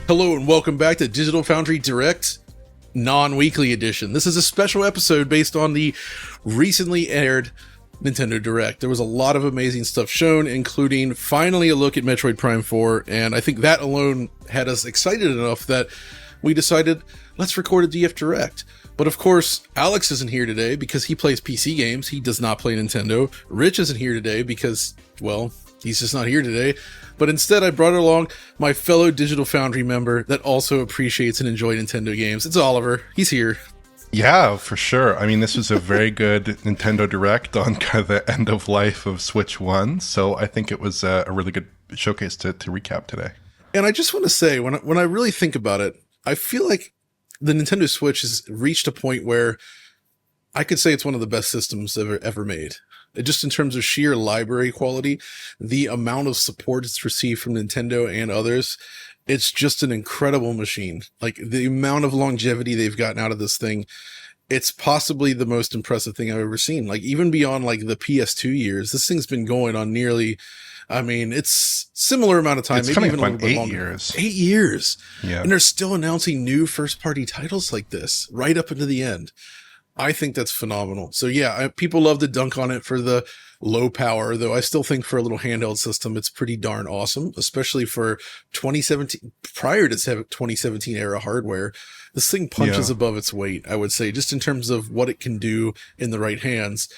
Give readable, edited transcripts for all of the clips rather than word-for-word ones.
Hello and welcome back to Digital Foundry Direct non-weekly edition. This is a special episode based on the recently aired Nintendo Direct. There was a lot of amazing stuff shown, including finally a look at Metroid Prime 4, and I think that alone had us excited enough that we decided, let's record a DF Direct. But of course, Alex isn't here today because he plays PC games. He does not play Nintendo. Rich isn't here today because, well, he's just not here today. But instead, I brought along my fellow Digital Foundry member that also appreciates and enjoys Nintendo games. It's Oliver. He's here. Yeah, for sure. I mean, this was a very good Nintendo Direct on kind of the end of life of Switch 1. So I think it was a really good showcase to recap today. And I just want to say, when I really think about it, I feel like the Nintendo Switch has reached a point where I could say it's one of the best systems ever made. Just in terms of sheer library quality, the amount of support it's received from Nintendo and others, it's just an incredible machine. Like, the amount of longevity they've gotten out of this thing, it's possibly the most impressive thing I've ever seen. Like, even beyond like the PS2 years, this thing's been going on nearly, I mean, it's similar amount of time, it's maybe even a little bit 8 longer. years. 8 years. Yeah. And they're still announcing new first-party titles like this right up into the end. I think that's phenomenal. So yeah, people love to dunk on it for the low power, though I still think for a little handheld system, it's pretty darn awesome, especially for 2017, prior to 2017 era hardware. This thing punches above its weight, I would say, just in terms of what it can do in the right hands.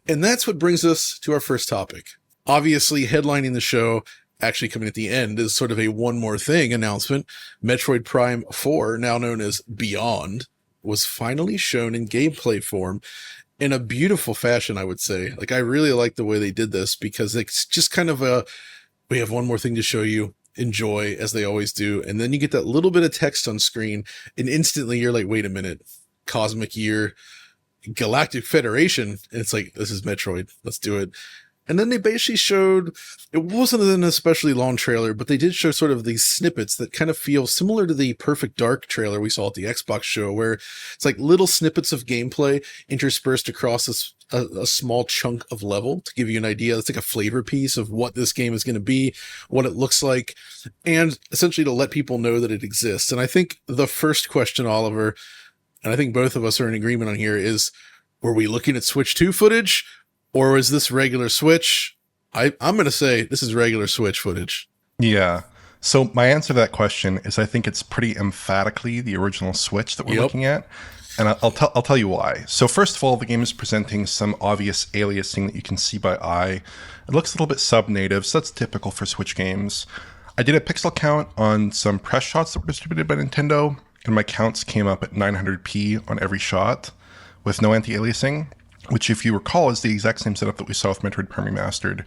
And that's what brings us to our first topic. Obviously, headlining the show, actually coming at the end, is sort of a one more thing announcement. Metroid Prime 4, now known as Beyond, was finally shown in gameplay form in a beautiful fashion, I would say. Like, I really like the way they did this because it's just kind of we have one more thing to show you, enjoy, as they always do. And then you get that little bit of text on screen and instantly you're like, wait a minute, Cosmic Year, Galactic Federation. And it's like, this is Metroid. Let's do it. And then they basically showed, it wasn't an especially long trailer, but they did show sort of these snippets that kind of feel similar to the Perfect Dark trailer we saw at the Xbox show, where it's like little snippets of gameplay interspersed across a small chunk of level to give you an idea. It's like a flavor piece of what this game is going to be, what it looks like, and essentially to let people know that it exists. And I think the first question, Oliver, and I think both of us are in agreement on here, is, were we looking at Switch 2 footage? Or is this regular Switch? I'm going to say this is regular Switch footage. Yeah. So my answer to that question is I think it's pretty emphatically the original Switch that we're looking at. And I'll tell you why. So first of all, the game is presenting some obvious aliasing that you can see by eye. It looks a little bit sub-native, so that's typical for Switch games. I did a pixel count on some press shots that were distributed by Nintendo, and my counts came up at 900p on every shot with no anti-aliasing, which, if you recall, is the exact same setup that we saw with Metroid Prime Remastered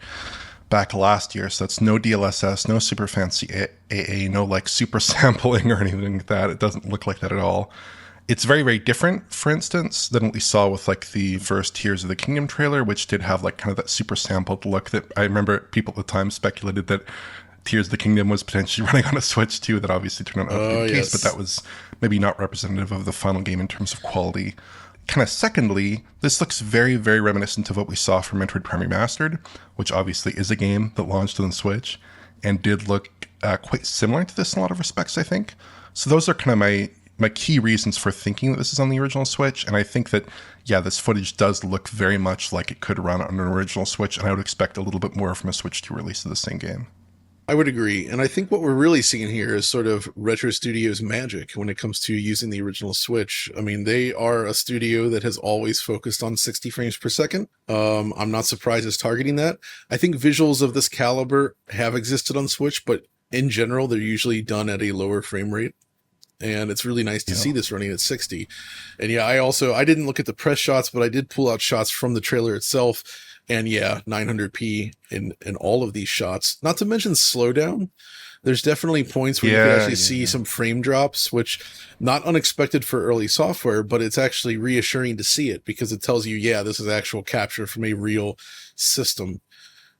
back last year. So that's no DLSS, no super fancy AA, no like super sampling or anything like that. It doesn't look like that at all. It's very, very different, for instance, than what we saw with like the first Tears of the Kingdom trailer, which did have like kind of that super sampled look that I remember people at the time speculated that Tears of the Kingdom was potentially running on a Switch too. That obviously turned out not to be the case, but that was maybe not representative of the final game in terms of quality. Kind of secondly, this looks very, very reminiscent of what we saw from Metroid Prime Remastered, which obviously is a game that launched on the Switch and did look quite similar to this in a lot of respects, I think. So those are kind of my key reasons for thinking that this is on the original Switch. And I think that, yeah, this footage does look very much like it could run on an original Switch, and I would expect a little bit more from a Switch 2 release of the same game. I would agree. And I think what we're really seeing here is sort of Retro Studios magic when it comes to using the original Switch. I mean, they are a studio that has always focused on 60 frames per second. I'm not surprised it's targeting that. I think visuals of this caliber have existed on Switch, but in general, they're usually done at a lower frame rate. And it's really nice to see this running at 60. And yeah, I didn't look at the press shots, but I did pull out shots from the trailer itself. And yeah, 900p in all of these shots, not to mention slowdown. There's definitely points where you can actually see some frame drops, which not unexpected for early software, but it's actually reassuring to see it because it tells you, yeah, this is actual capture from a real system.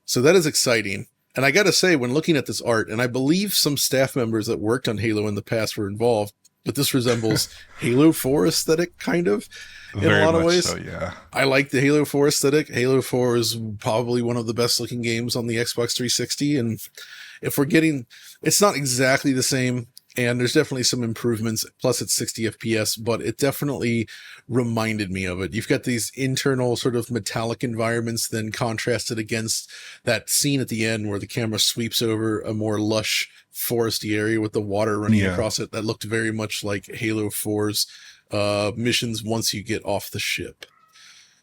So that is exciting. And I got to say, when looking at this art, and I believe some staff members that worked on Halo in the past were involved, but this resembles Halo 4 aesthetic, kind of, in a lot of ways. So, yeah. I like the Halo 4 aesthetic. Halo 4 is probably one of the best looking games on the Xbox 360. And if we're getting, it's not exactly the same And there's definitely some improvements. Plus, it's 60 FPS, but it definitely reminded me of it. You've got these internal sort of metallic environments, then contrasted against that scene at the end where the camera sweeps over a more lush foresty area with the water running across it. That looked very much like Halo 4's missions once you get off the ship.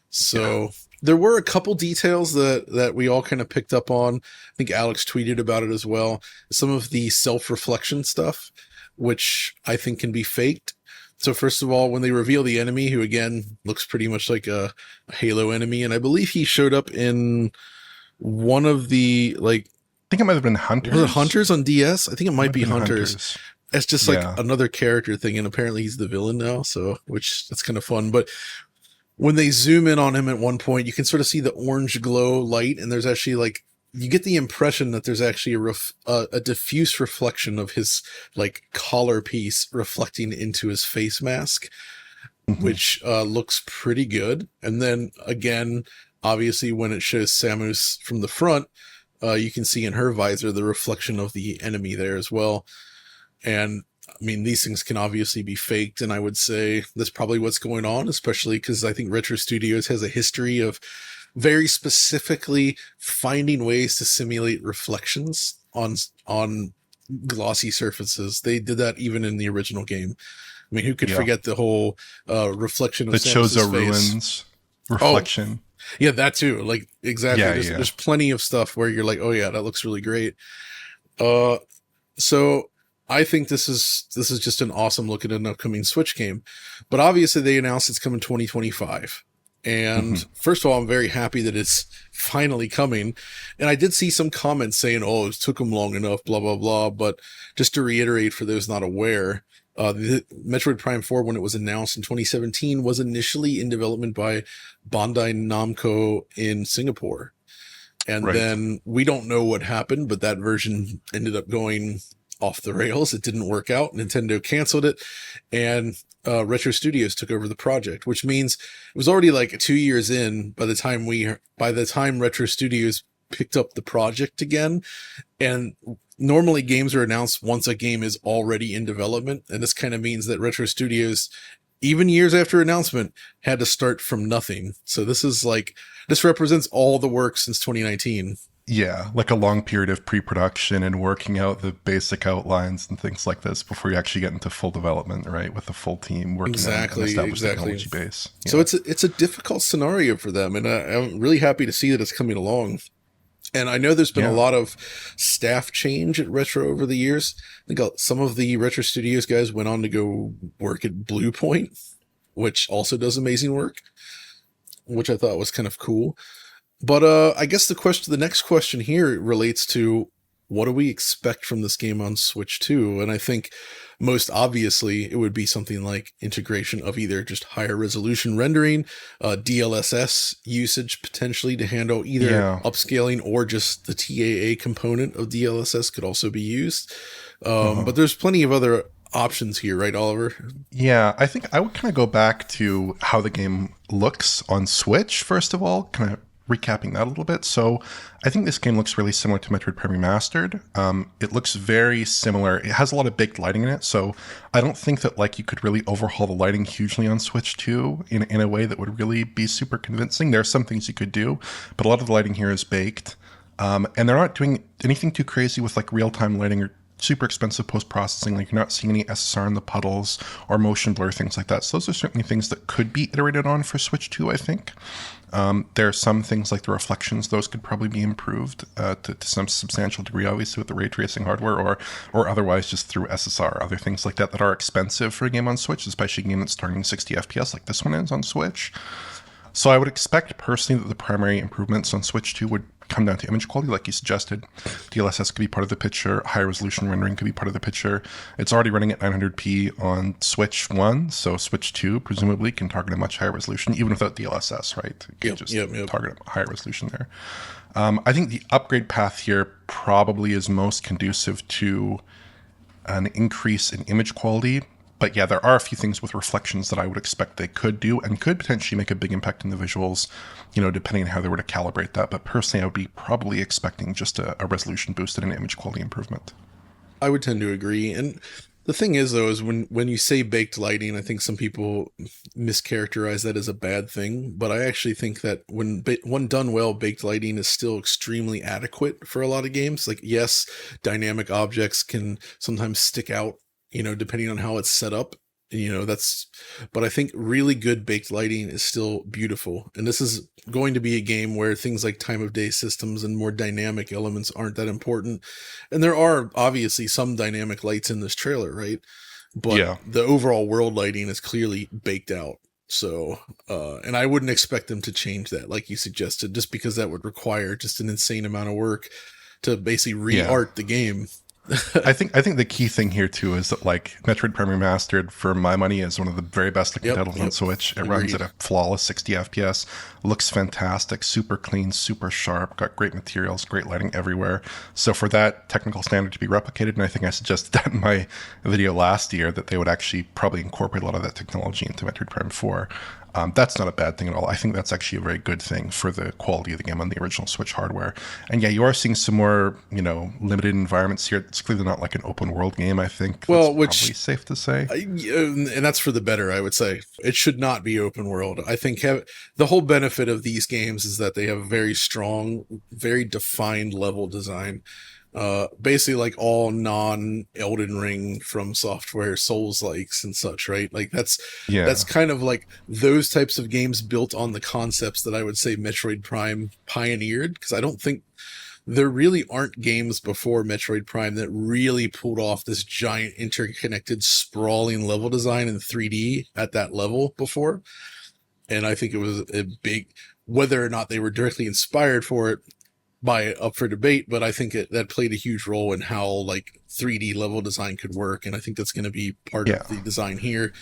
So there were a couple details that we all kind of picked up on. I think Alex tweeted about it as well. Some of the self-reflection stuff, which I think can be faked. So first of all, when they reveal the enemy, who again looks pretty much like a Halo enemy, and I believe he showed up in one of the, like, I think it might have been Hunters. Was it Hunters on DS? I think it might be Hunters. It's just like another character thing, and apparently he's the villain now, so which that's kind of fun. But when they zoom in on him at one point, you can sort of see the orange glow light, and there's actually like, you get the impression that there's actually a diffuse reflection of his like collar piece reflecting into his face mask, which looks pretty good. And then again, obviously when it shows Samus from the front, you can see in her visor the reflection of the enemy there as well. And I mean, these things can obviously be faked, and I would say that's probably what's going on, especially because I think Retro Studios has a history of very specifically finding ways to simulate reflections on glossy surfaces. They did that even in the original game. I mean, who could forget the whole reflection of the Samus's Chozo face? Ruins reflection. Oh, yeah, that too. Like, exactly. Yeah, There's plenty of stuff where you're like, oh yeah, that looks really great. So I think this is just an awesome look at an upcoming Switch game. But obviously they announced it's coming 2025. And first of all, I'm very happy that it's finally coming. And I did see some comments saying, oh, it took them long enough, blah, blah, blah. But just to reiterate for those not aware, the Metroid Prime 4, when it was announced in 2017, was initially in development by Bandai Namco in Singapore. And then we don't know what happened, but that version ended up going off the rails. It didn't work out. Nintendo canceled it, and Retro Studios took over the project, which means it was already like 2 years in by the time Retro Studios picked up the project again. And normally games are announced once a game is already in development. And this kind of means that Retro Studios, even years after announcement, had to start from nothing. So this represents all the work since 2019. Yeah, like a long period of pre-production and working out the basic outlines and things like this before you actually get into full development, right? With the full team working on an established technology base. Yeah. So it's a difficult scenario for them, and I'm really happy to see that it's coming along. And I know there's been a lot of staff change at Retro over the years. I think some of the Retro Studios guys went on to go work at Blue Point, which also does amazing work, which I thought was kind of cool. But I guess the next question here relates to, what do we expect from this game on Switch 2? And I think most obviously it would be something like integration of either just higher resolution rendering, DLSS usage potentially to handle either upscaling, or just the TAA component of DLSS could also be used. But there's plenty of other options here, right, Oliver? Yeah, I think I would kind of go back to how the game looks on Switch, first of all, kind of recapping that a little bit. So I think this game looks really similar to Metroid Prime Remastered. It looks very similar. It has a lot of baked lighting in it, so I don't think that like you could really overhaul the lighting hugely on Switch 2 in a way that would really be super convincing. There are some things you could do, but a lot of the lighting here is baked. And they're not doing anything too crazy with like real-time lighting or super expensive post-processing. Like, you're not seeing any SSR in the puddles or motion blur, things like that. So those are certainly things that could be iterated on for Switch 2, I think. There are some things like the reflections; those could probably be improved to some substantial degree, obviously with the ray tracing hardware, or otherwise just through SSR. Other things like that are expensive for a game on Switch, especially a game that's targeting 60 FPS like this one is on Switch. So I would expect personally that the primary improvements on Switch 2 would come down to image quality, like you suggested. DLSS could be part of the picture. High resolution rendering could be part of the picture. It's already running at 900p on Switch 1, so Switch 2 presumably can target a much higher resolution, even without DLSS, right? You can just target a higher resolution there. I think the upgrade path here probably is most conducive to an increase in image quality. But yeah, there are a few things with reflections that I would expect they could do and could potentially make a big impact in the visuals, depending on how they were to calibrate that. But personally, I would be probably expecting just a resolution boost and an image quality improvement. I would tend to agree. And The thing is, though, is when you say baked lighting, I think some people mischaracterize that as a bad thing. But I actually think that when done well, baked lighting is still extremely adequate for a lot of games. Like, yes, dynamic objects can sometimes stick out, depending on how it's set up. But I think really good baked lighting is still beautiful. And this is going to be a game where things like time of day systems and more dynamic elements aren't that important. And there are obviously some dynamic lights in this trailer, right? But the overall world lighting is clearly baked out. So, and I wouldn't expect them to change that, like you suggested, just because that would require just an insane amount of work to basically re-art the game. I think the key thing here too is that like Metroid Prime Remastered, for my money, is one of the very best looking titles on Switch. It runs at a flawless 60 FPS, looks fantastic, super clean, super sharp, got great materials, great lighting everywhere. So for that technical standard to be replicated, and I think I suggested that in my video last year, that they would actually probably incorporate a lot of that technology into Metroid Prime 4. That's not a bad thing at all. I think that's actually a very good thing for the quality of the game on the original Switch hardware. And yeah, you are seeing some more, limited environments here. It's clearly not like an open world game, I think. Well, that's probably safe to say. And that's for the better, I would say. It should not be open world. I think the whole benefit of these games is that they have very strong, very defined level design. Basically like all non-Elden Ring from software Souls-likes and such, right? Like that's kind of like those types of games built on the concepts that I would say Metroid Prime pioneered, because I don't think there really aren't games before Metroid Prime that really pulled off this giant interconnected sprawling level design in 3D at that level before. And I think it was a big, whether or not they were directly inspired for it, up for debate, but I think that played a huge role in how like 3D level design could work, and I think that's going to be part of the design here.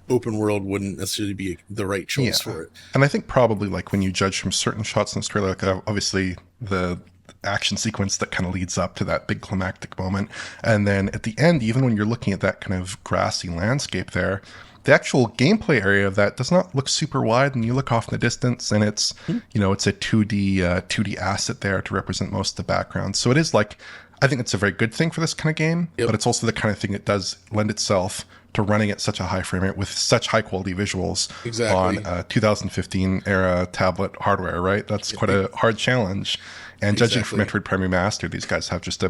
Open world wouldn't necessarily be the right choice for it. And I think probably like when you judge from certain shots in this trailer, like obviously the action sequence that kind of leads up to that big climactic moment, and then at the end, even when you're looking at that kind of grassy landscape there, the actual gameplay area of that does not look super wide, and you look off in the distance and it's, it's a 2D asset there to represent most of the background. So it is like, I think it's a very good thing for this kind of game, but it's also the kind of thing that does lend itself to running at such a high frame rate with such high quality visuals on 2015 era tablet hardware, right? That's quite a hard challenge. And judging from Metroid Prime Remastered, these guys have just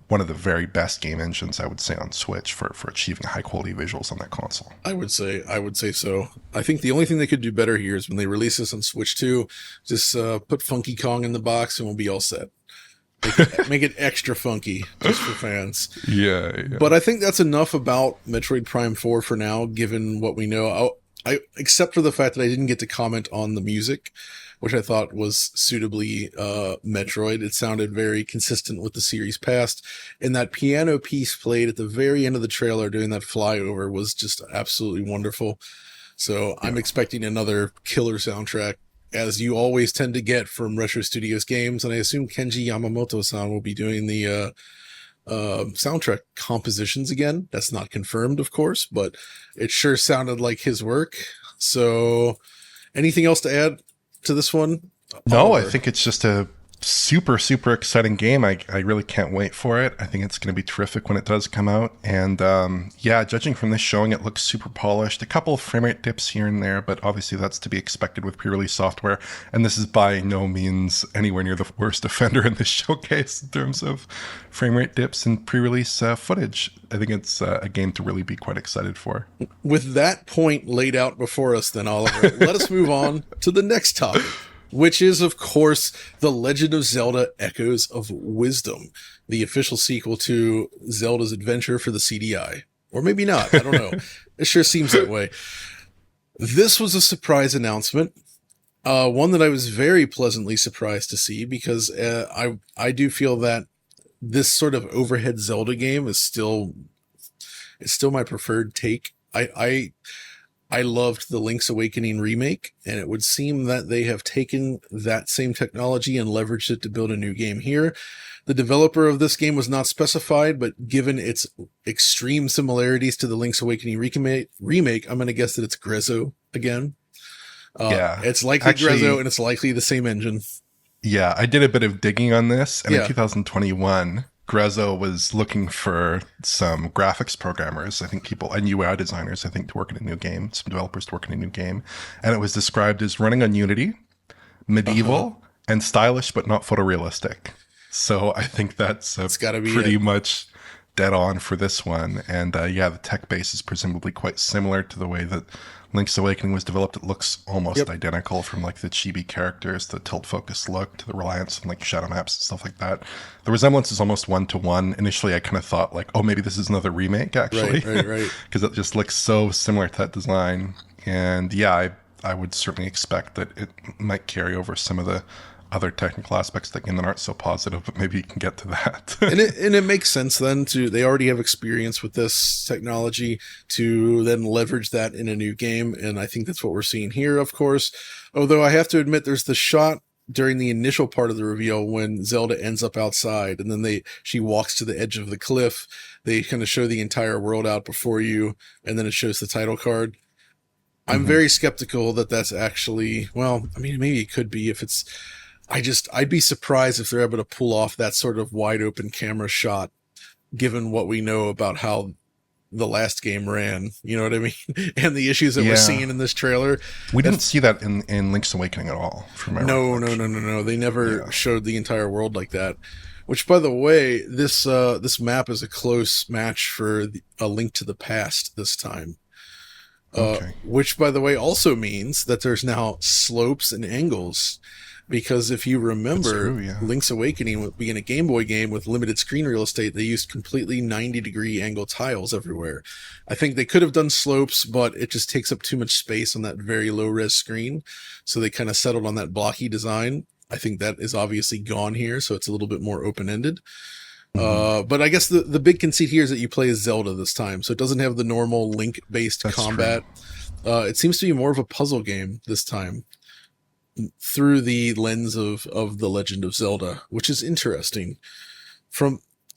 one of the very best game engines, I would say, on Switch for achieving high quality visuals on that console. I would say so. I think the only thing they could do better here is when they release this on Switch 2, just put Funky Kong in the box and we'll be all set. Make it extra funky just for fans. Yeah. But I think that's enough about Metroid Prime 4 for now, given what we know. I except for the fact that I didn't get to comment on the music, which I thought was suitably Metroid. It sounded very consistent with the series past. And that piano piece played at the very end of the trailer during that flyover was just absolutely wonderful. So I'm expecting another killer soundtrack, as you always tend to get from Retro Studios games. And I assume Kenji Yamamoto-san will be doing the soundtrack compositions again. That's not confirmed, of course, but it sure sounded like his work. So anything else to add to this one? No, I think it's just a super, super exciting game. I really can't wait for it. I think it's going to be terrific when it does come out. And judging from this showing, it looks super polished. A couple of frame rate dips here and there, but obviously that's to be expected with pre-release software. And this is by no means anywhere near the worst offender in this showcase in terms of frame rate dips and pre-release footage. I think it's a game to really be quite excited for. With that point laid out before us, then, Oliver, let us move on to the next topic, which is, of course, The Legend of Zelda Echoes of Wisdom, the official sequel to Zelda's Adventure for the CDI. Or maybe not. I don't know. It sure seems that way. This was a surprise announcement, one that I was very pleasantly surprised to see, because I do feel that this sort of overhead Zelda game is still my preferred take. I loved the Link's Awakening remake, and it would seem that they have taken that same technology and leveraged it to build a new game here. The developer of this game was not specified, but given its extreme similarities to the Link's Awakening remake, I'm going to guess that it's Grezzo again. It's likely Grezzo, and it's likely the same engine. Yeah, I did a bit of digging on this, and in 2021, Grezzo was looking for some graphics programmers, I think people, and UI designers, I think, to work in a new game, some developers to work in a new game. And it was described as running on Unity, medieval, and stylish, but not photorealistic. So I think that's It's gotta be pretty it. much dead on for this one. And yeah, the tech base is presumably quite similar to the way that Link's Awakening was developed. It looks almost identical, from like the chibi characters, the tilt focus look, to the reliance on like shadow maps and stuff like that. The resemblance is almost one to one. Initially, I kind of thought like, oh, maybe this is another remake actually, Right. because it just looks so similar to that design. And yeah, I would certainly expect that it might carry over some of the other technical aspects of the game that aren't so positive, but maybe you can get to that. And it makes sense then they already have experience with this technology to then leverage that in a new game. And I think that's what we're seeing here, of course. Although I have to admit, there's the shot during the initial part of the reveal when Zelda ends up outside and then she walks to the edge of the cliff. They kind of show the entire world out before you, and then it shows the title card. I'm very skeptical that that's actually, well, I mean, maybe it could be if it's, I'd be surprised if they're able to pull off that sort of wide open camera shot, given what we know about how the last game ran, you know what I mean? And the issues that we're seeing in this trailer. We didn't see that in Link's Awakening at all. From my recollection. No. They never showed the entire world like that. Which, by the way, this map is a close match for A Link to the Past this time. Which, by the way, also means that there's now slopes and angles. Because if you remember, Link's Awakening being a Game Boy game with limited screen real estate, they used completely 90-degree angle tiles everywhere. I think they could have done slopes, but it just takes up too much space on that very low-res screen. So they kind of settled on that blocky design. I think that is obviously gone here, so it's a little bit more open-ended. But I guess the big conceit here is that you play as Zelda this time, so it doesn't have the normal Link-based combat. It seems to be more of a puzzle game this time, through the lens of the Legend of Zelda, which is interesting.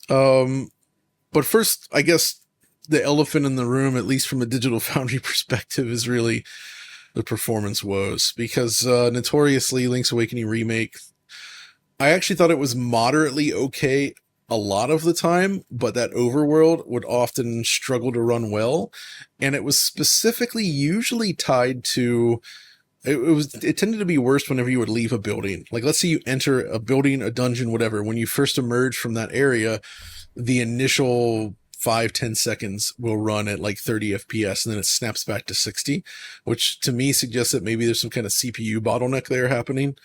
But first, I guess the elephant in the room, at least from a Digital Foundry perspective, is really the performance woes. Because notoriously, Link's Awakening Remake, I actually thought it was moderately okay a lot of the time, but that overworld would often struggle to run well. And it was specifically usually tied to... It tended to be worse whenever you would leave a building. Like, let's say you enter a building, a dungeon, whatever. When you first emerge from that area, the initial 5-10 seconds will run at like 30 FPS, and then it snaps back to 60, which to me suggests that maybe there's some kind of CPU bottleneck there happening.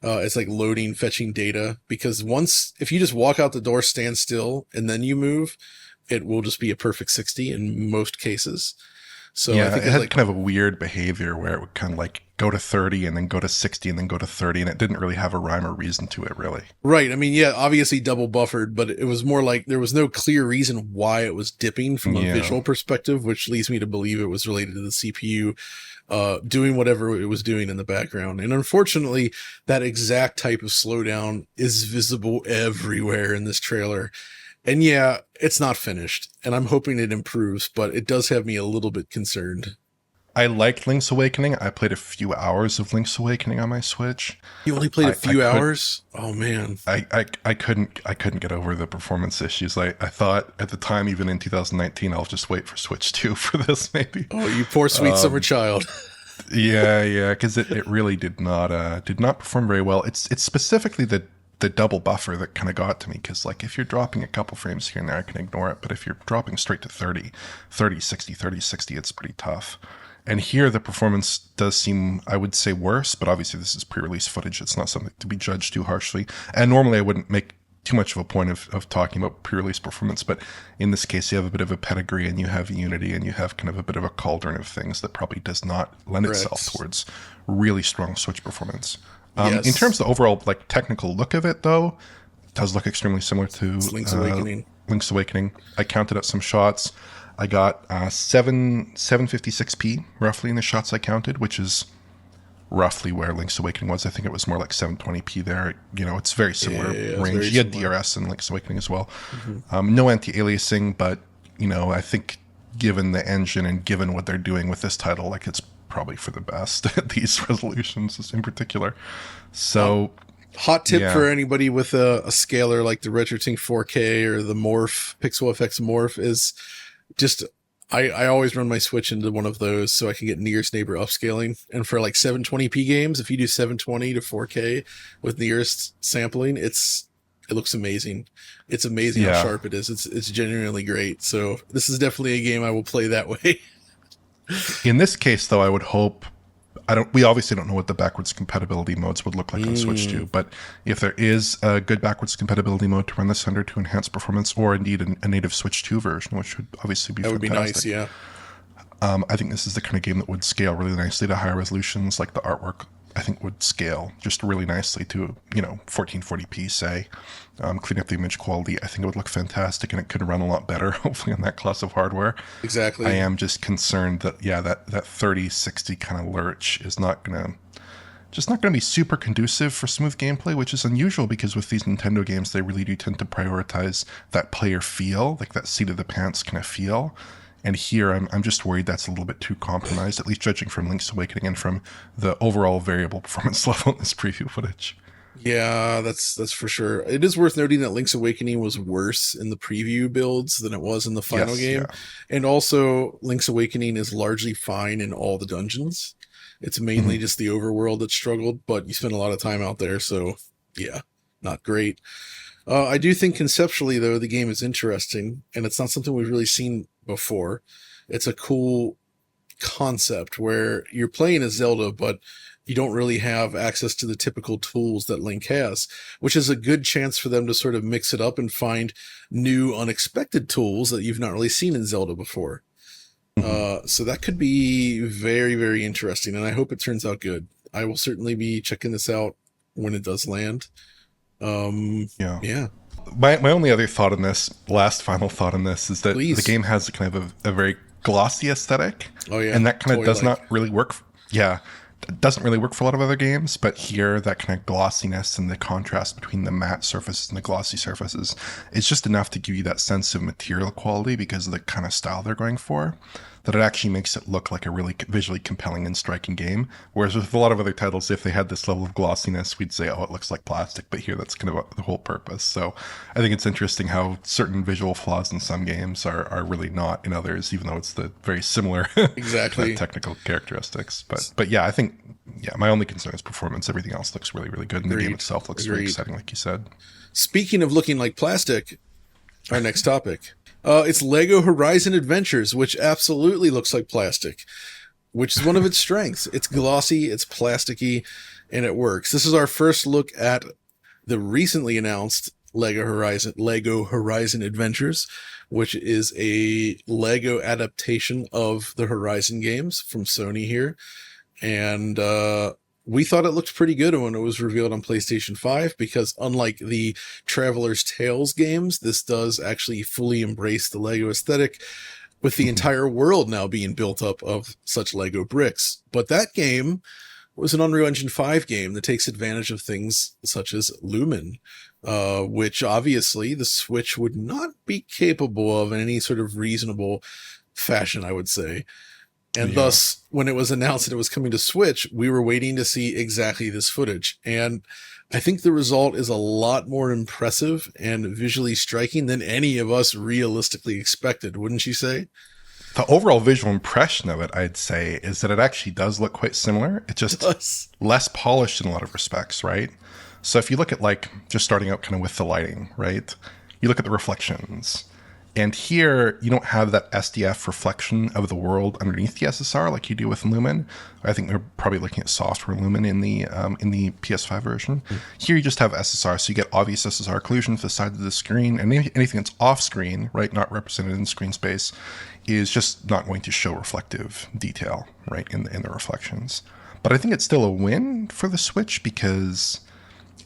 It's like loading, fetching data, because if you just walk out the door, stand still, and then you move, it will just be a perfect 60 in most cases. So yeah, I think it had kind of a weird behavior where it would kind of like go to 30 and then go to 60 and then go to 30, and it didn't really have a rhyme or reason to it, really. Right. I mean, yeah, obviously double buffered, but it was more like there was no clear reason why it was dipping from a visual perspective, which leads me to believe it was related to the CPU doing whatever it was doing in the background. And unfortunately, that exact type of slowdown is visible everywhere in this trailer. And yeah, it's not finished, and I'm hoping it improves, but it does have me a little bit concerned. I liked Link's Awakening. I played a few hours of Link's Awakening on my Switch. You only played a few hours? Oh man. I couldn't get over the performance issues. I thought at the time, even in 2019, I'll just wait for Switch 2 for this maybe. Oh, you poor sweet summer child. Yeah, because it really did not perform very well. It's specifically the double buffer that kind of got to me, because like if you're dropping a couple frames here and there, I can ignore it, but if you're dropping straight to 30 60 30 60, it's pretty tough. And here the performance does seem, I would say, worse, but obviously this is pre-release footage. It's not something to be judged too harshly, and normally I wouldn't make too much of a point of talking about pre-release performance, but in this case you have a bit of a pedigree and you have Unity and you have kind of a bit of a cauldron of things that probably does not lend itself towards really strong Switch performance. In terms of the overall like technical look of it, though, it does look extremely similar to Link's Awakening. Link's Awakening. I counted out some shots. I got 756p roughly in the shots I counted, which is roughly where Link's Awakening was. I think it was more like 720p there. You know, it's very similar range. You had DRS in Link's Awakening as well. No anti-aliasing, but you know, I think given the engine and given what they're doing with this title, like it's probably for the best at these resolutions in particular. So Hot tip for anybody with a scaler like the RetroTink 4K or the Morph, Pixel FX Morph is just, I always run my Switch into one of those so I can get nearest neighbor upscaling. And for like 720p games, if you do 720 to 4K with nearest sampling, it looks amazing. It's amazing how sharp it is. It's genuinely great. So this is definitely a game I will play that way. In this case, though, I would hope, we obviously don't know what the backwards compatibility modes would look like on Switch 2, but if there is a good backwards compatibility mode to run this under to enhance performance, or indeed a native Switch 2 version, which would obviously be fantastic. That would be nice, yeah. I think this is the kind of game that would scale really nicely to higher resolutions. Like the artwork, I think, would scale just really nicely to, 1440p, say. Clean up the image quality, I think it would look fantastic, and it could run a lot better, hopefully, on that class of hardware. Exactly. I am just concerned that, that 3060 kind of lurch is not going to be super conducive for smooth gameplay, which is unusual because with these Nintendo games, they really do tend to prioritize that player feel, like that seat of the pants kind of feel. And here, I'm just worried that's a little bit too compromised, at least judging from Link's Awakening and from the overall variable performance level in this preview footage. Yeah, that's for sure. It is worth noting that Link's Awakening was worse in the preview builds than it was in the final game. Yeah. And also, Link's Awakening is largely fine in all the dungeons. It's mainly just the overworld that struggled, but you spend a lot of time out there, so yeah, not great. I do think conceptually, though, the game is interesting, and it's not something we've really seen before. It's a cool concept where you're playing as Zelda, but you don't really have access to the typical tools that Link has, which is a good chance for them to sort of mix it up and find new, unexpected tools that you've not really seen in Zelda before. So that could be very, very interesting, and I hope it turns out good. I will certainly be checking this out when it does land. Yeah. My only other thought on this, final thought on this, is that the game has kind of a very glossy aesthetic. Oh yeah, and that kind of does not really work. It doesn't really work for a lot of other games, but here that kind of glossiness and the contrast between the matte surfaces and the glossy surfaces is just enough to give you that sense of material quality because of the kind of style they're going for, that it actually makes it look like a really visually compelling and striking game. Whereas with a lot of other titles, if they had this level of glossiness, we'd say, oh, it looks like plastic. But here, that's kind of the whole purpose. So I think it's interesting how certain visual flaws in some games are really not in others, even though it's the very similar technical characteristics. But yeah, I think, my only concern is performance. Everything else looks really, really good. And the game itself looks very exciting, like you said. Speaking of looking like plastic, our next topic. It's Lego Horizon Adventures, which absolutely looks like plastic, which is one of its strengths. It's glossy, it's plasticky, and it works. This is our first look at the recently announced Lego Horizon Adventures, which is a Lego adaptation of the Horizon games from Sony here. And we thought it looked pretty good when it was revealed on PlayStation 5 because unlike the Traveler's Tales games, this does actually fully embrace the Lego aesthetic with the entire world now being built up of such Lego bricks. But that game was an Unreal Engine 5 game that takes advantage of things such as Lumen, which obviously the Switch would not be capable of in any sort of reasonable fashion, I would say. And thus, when it was announced that it was coming to Switch, we were waiting to see exactly this footage. And I think the result is a lot more impressive and visually striking than any of us realistically expected, wouldn't you say? The overall visual impression of it, I'd say, is that it actually does look quite similar. It's just less polished in a lot of respects, right? So if you look at just starting out kind of with the lighting, right? You look at the reflections. And here, you don't have that SDF reflection of the world underneath the SSR like you do with Lumen. I think they're probably looking at software Lumen in the PS5 version. Here, you just have SSR, so you get obvious SSR occlusion to the side of the screen, and anything that's off screen, right, not represented in screen space, is just not going to show reflective detail, right, in the reflections. But I think it's still a win for the Switch because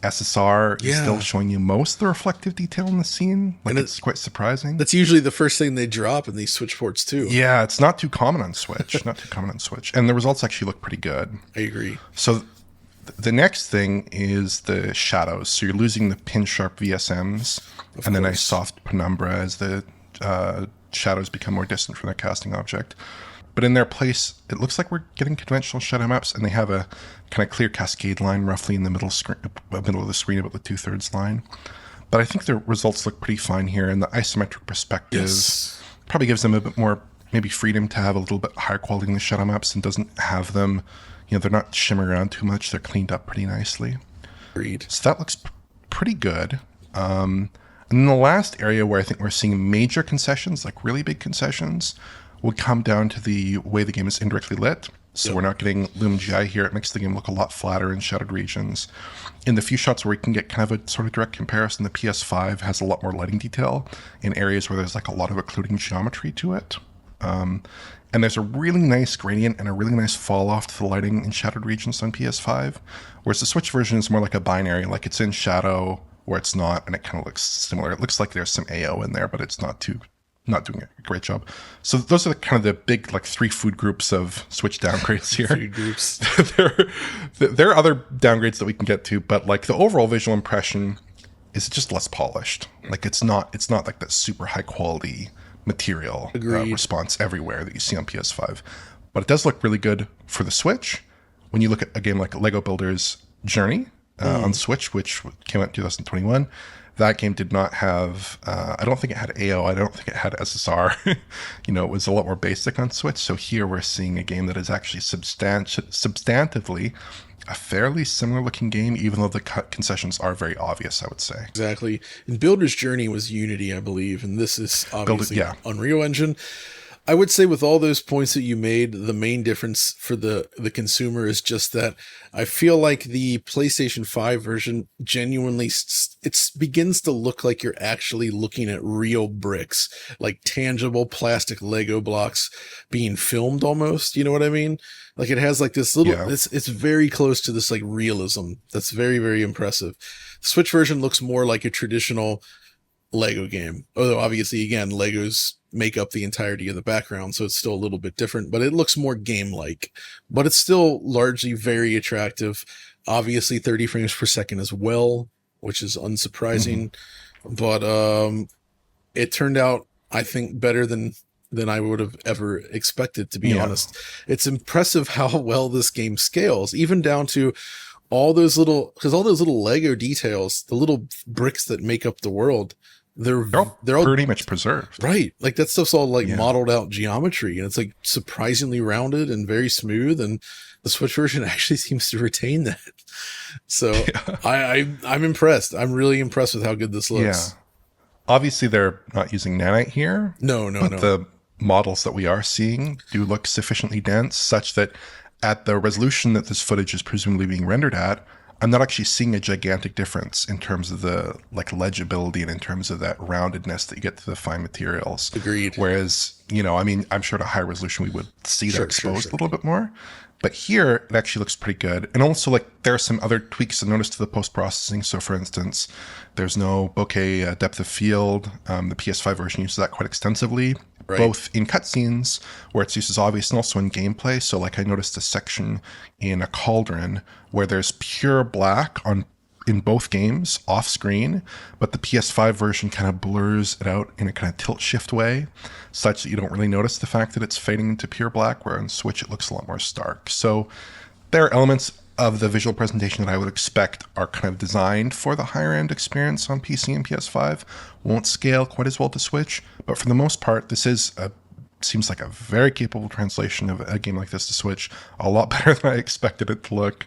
SSR is still showing you most of the reflective detail in the scene. It's quite surprising. That's usually the first thing they drop in these Switch ports too. Yeah, it's not too common on Switch. And the results actually look pretty good. I agree. So the next thing is the shadows. So you're losing the pin sharp VSMs and then a soft penumbra as the shadows become more distant from their casting object. but in their place, it looks like we're getting conventional shadow maps, and they have a kind of clear cascade line roughly in the middle of the screen, about the 2/3 line. But I think the results look pretty fine here, and the isometric perspective probably gives them a bit more maybe freedom to have a little bit higher quality in the shadow maps, and doesn't have them, they're not shimmering around too much. They're cleaned up pretty nicely. Agreed. So that looks pretty good. And then the last area where I think we're seeing major concessions, like really big concessions, would come down to the way the game is indirectly lit. So we're not getting Lume GI here. It makes the game look a lot flatter in shadowed regions. In the few shots where we can get kind of a sort of direct comparison, the PS5 has a lot more lighting detail in areas where there's like a lot of occluding geometry to it. And there's a really nice gradient and a really nice fall off to the lighting in shadowed regions on PS5, whereas the Switch version is more like a binary, like it's in shadow or it's not, and it kind of looks similar. It looks like there's some AO in there, but it's not doing a great job. So those are kind of the big like 3 food groups of Switch downgrades here. Food groups. there are other downgrades that we can get to, but like the overall visual impression is just less polished. Like it's not like that super high quality material response everywhere that you see on PS5. But it does look really good for the Switch. When you look at a game like Lego Builders Journey on Switch, which came out in 2021, that game did not have, I don't think it had AO, I don't think it had SSR. It was a lot more basic on Switch. So here we're seeing a game that is actually substantively a fairly similar looking game, even though the concessions are very obvious, I would say. Exactly. And Builder's Journey was Unity, I believe, and this is obviously Unreal Engine. I would say with all those points that you made, the main difference for the consumer is just that I feel like the PlayStation 5 version genuinely, it begins to look like you're actually looking at real bricks, like tangible plastic Lego blocks being filmed almost. You know what I mean? Like it has like this little, it's very close to this like realism. That's very, very impressive. The Switch version looks more like a traditional Lego game. Although obviously, again, Legos make up the entirety of the background, so it's still a little bit different, but it looks more game-like. But it's still largely very attractive. Obviously 30 frames per second as well, which is unsurprising. But it turned out, I think, better than I would have ever expected, to be honest. It's impressive how well this game scales, even down to all those little Lego details, the little bricks that make up the world. They're all pretty much preserved, right? Like that stuff's all like modeled out geometry, and it's like surprisingly rounded and very smooth. And the Switch version actually seems to retain that. So I'm impressed. I'm really impressed with how good this looks. Yeah. Obviously, they're not using nanite here. No. The models that we are seeing do look sufficiently dense, such that at the resolution that this footage is presumably being rendered at, I'm not actually seeing a gigantic difference in terms of the like legibility and in terms of that roundedness that you get to the fine materials. Agreed. Whereas, I'm sure at a high resolution we would see that exposed a little bit more. But here it actually looks pretty good. And also like there are some other tweaks I noticed to the post-processing. So for instance, there's no bokeh depth of field. The PS5 version uses that quite extensively. Right. Both in cutscenes where its use is obvious and also in gameplay. So like I noticed a section in a cauldron where there's pure black in both games off screen, but the PS5 version kind of blurs it out in a kind of tilt shift way such that you don't really notice the fact that it's fading into pure black, where on Switch it looks a lot more stark. So there are elements of the visual presentation that I would expect are kind of designed for the higher end experience on PC and PS5. Won't scale quite as well to Switch, but for the most part, this seems like a very capable translation of a game like this to Switch. A lot better than I expected it to look.